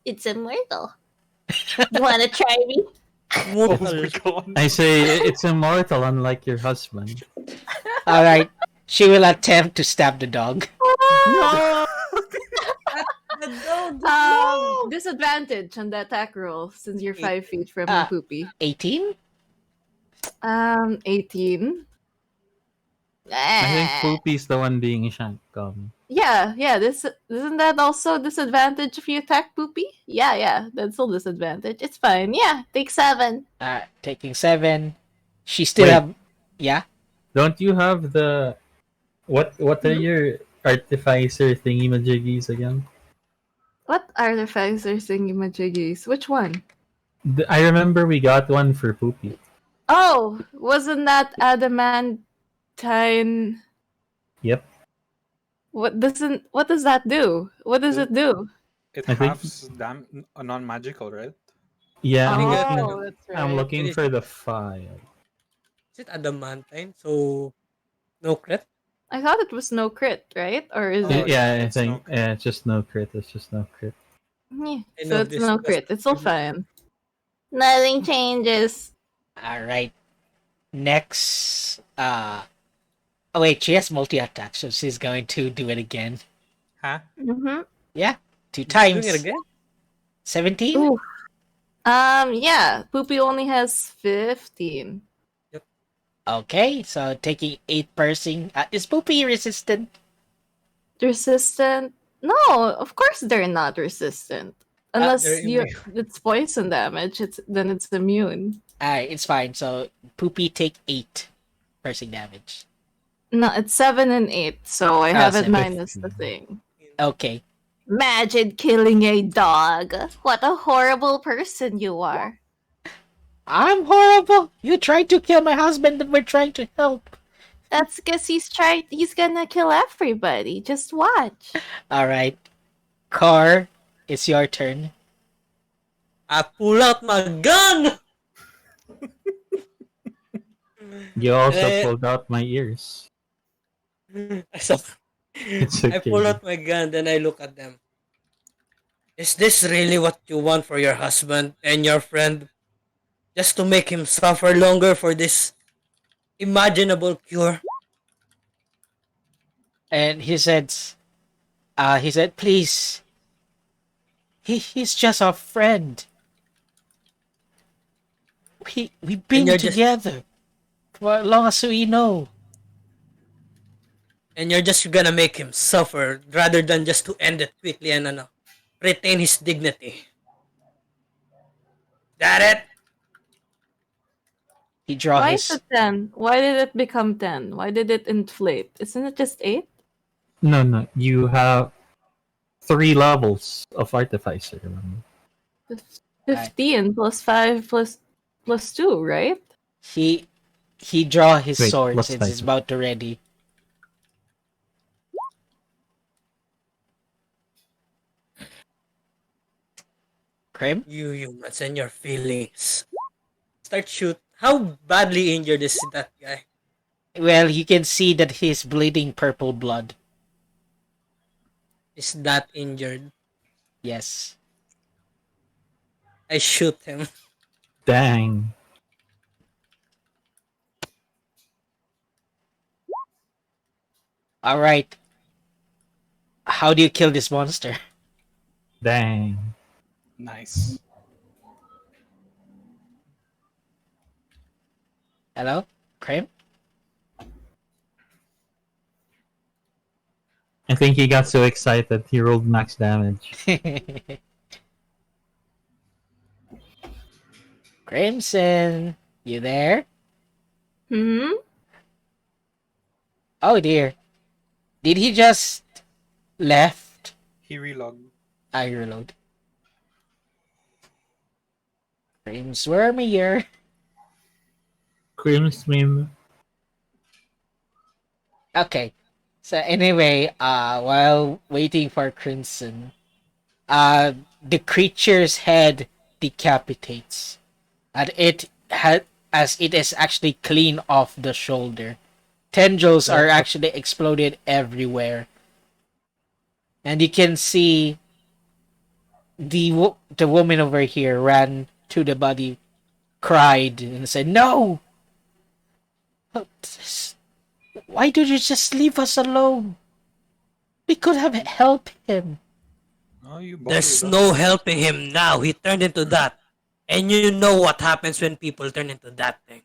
It's immortal. You wanna try me? Oh my god. I say it's immortal, unlike your husband. Alright. She will attempt to stab the dog. No! Disadvantage on the attack roll since you're 5 feet from Ah. Poopy. 18? 18. I think Poopy's the one being shanked. Yeah. This isn't that also disadvantage if you attack Poopy? Yeah. That's still disadvantage. It's fine. Yeah, take 7. Taking 7. She still Wait. have... Yeah? Don't you have the what are your artificer thingy majiggies again? What artifacts are thingy-majiggies? Which one? I remember we got one for Poopy. Oh, wasn't that adamantine? Yep. What does that do? What does it do? It I think- halves non-magical, right? Yeah, think Oh, that's right. I'm looking It is- for the file. Is it adamantine? So, no crit? I thought it was no crit, right? Or is Oh, it? Yeah, I it's think no- it's just no crit. It's just no crit. Yeah, I so know it's this no because- crit. It's all fine. Nothing changes. Alright. Next... Oh wait, she has multi-attack, so she's going to do it again. Huh? Mm-hmm. Yeah, 2 He's times. doing it again? 17? Ooh. Yeah. Poopy only has 15. Okay, so taking 8 piercing. Is Poopy resistant? Resistant? No, of course they're not resistant. Unless they're it's poison damage, then it's immune. Alright, it's fine. So Poopy take 8 piercing damage. No, it's 7 and 8, so I have it 7. minus the thing. Okay. Imagine killing a dog. What a horrible person you are. I'm horrible. You tried to kill my husband and we're trying to help. That's because he's gonna kill everybody. Just watch. Alright. Car, it's your turn. I pull out my gun! You also Eh. pulled out my ears. So, It's I okay. pull out my gun, then I look at them. Is this really what you want for your husband and your friend? Just to make him suffer longer for this imaginable cure? And he said, please. He's just our friend. We've been you're just- together for as long as we know. And you're just gonna make him suffer rather than just to end it quickly and retain his dignity. That it? He draw Why his is it 10? Why did it become 10? Why did it inflate? Isn't it just 8? No. You have 3 levels of artificer. Remember? 15 plus 5 plus 2, right? he draw his Wait, sword what's since he's that? about to ready. Krim? You humans and your feelings. Start shoot. How badly injured is that guy? Well, you can see that he's bleeding purple blood. Is that injured? Yes. I shoot him. Dang. Alright. How do you kill this monster? Dang. Nice. Hello? Krim? I think he got so excited he rolled max damage. Crimson, you there? Hmm? Oh dear. Did he just left? He relogged. I reload. Crimswormier. Crimson. Okay. So anyway, while waiting for Crimson, the creature's head decapitates, and as it is actually clean off the shoulder. Tendrils are actually exploded everywhere, and you can see the woman over here ran to the body, cried, and said, "No! Why did you just leave us alone? We could have helped him." Oh, you There's bothered no us. helping him now. He turned into that. And you know what happens when people turn into that thing.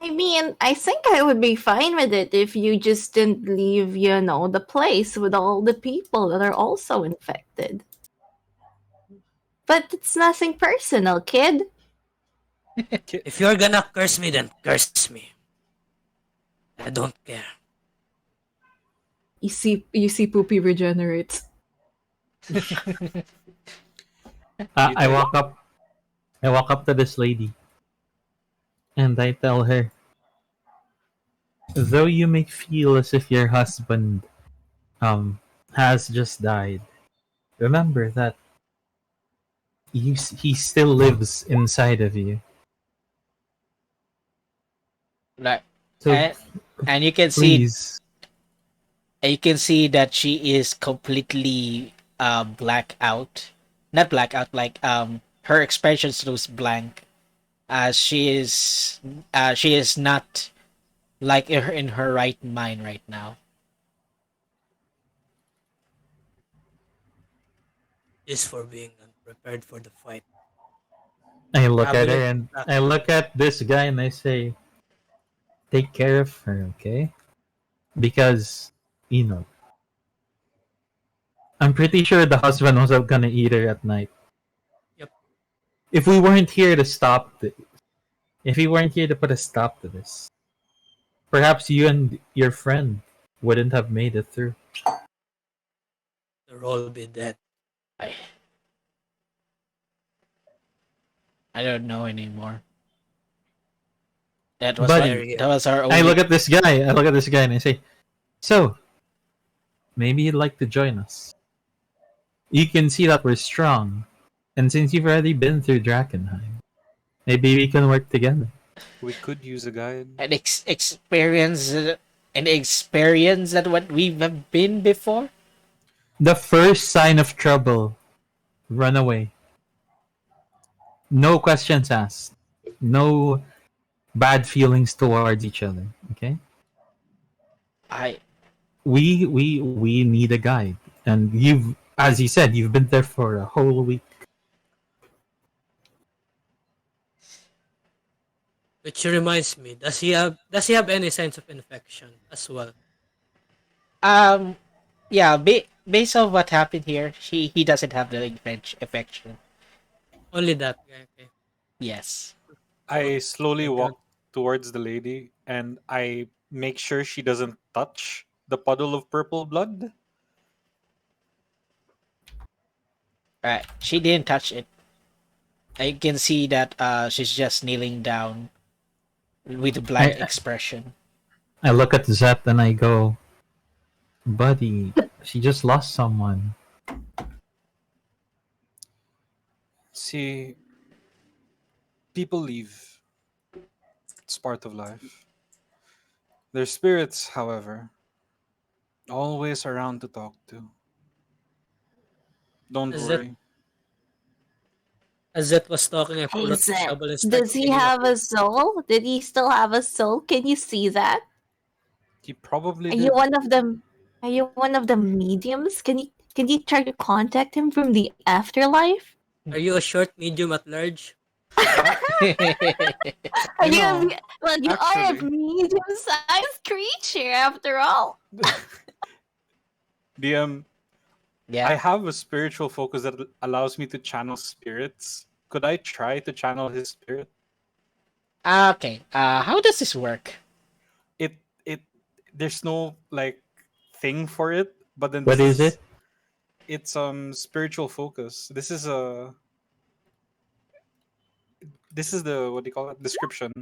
I mean, I think I would be fine with it if you just didn't leave, the place with all the people that are also infected. But it's nothing personal, kid. If you're gonna curse me, then curse me. I don't care. You see, Poopy regenerates. I walk up. I walk up to this lady, and I tell her, though you may feel as if your husband has just died, remember that he still lives inside of you. Like, So and you can please, you can see that she is completely black out. Not black out, like her expressions looks blank. She is not like in her right mind right now. Just for being unprepared for the fight. I look at her Traveling and back. I look at this guy and I say, take care of her, okay? Because, I'm pretty sure the husband was gonna eat her at night. Yep. If we weren't here to stop if we weren't here to put a stop to this, perhaps you and your friend wouldn't have made it through. They'll all be dead. I I don't know anymore. That was Buddy, that was our only. I look at this guy. And I say, so maybe you'd like to join us. You can see that we're strong, and since you've already been through Drakenheim, maybe we can work together. We could use a guide. an experience that what we've been before. The first sign of trouble, run away. No questions asked. No bad feelings towards each other. Okay. I We need a guide, and as you said, you've been there for a whole week. Which reminds me, does he have any signs of infection as well? yeah, based on what happened here, he doesn't have the infection. Only that guy. Okay. Yes. I slowly Okay. walk towards the lady and I make sure she doesn't touch the puddle of purple blood. Right. She didn't touch it. I can see that she's just kneeling down with a blank expression. I look at Zep and I go, buddy, she just lost someone. See, people leave. It's part of life. Their spirits, however, always around to talk to. Don't Is that- worry. As Zet was talking, I pulled Hey, out the Zed, shovel and started does he digging up have a wood. soul? Did he still have a soul? Can you see that? He probably Are did. you one of them? Are you one of the mediums? Can you try to contact him from the afterlife? Are you a short, medium, at large? Are You you? know, Well, you are a actually- medium-sized creature after all. DM, Yeah. I have a spiritual focus that allows me to channel spirits. Could I try to channel his spirit? Okay. How does this work? It there's no like thing for it, but then What is it? it's spiritual focus. This is the what do you call it? Description.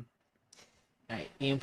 Alright.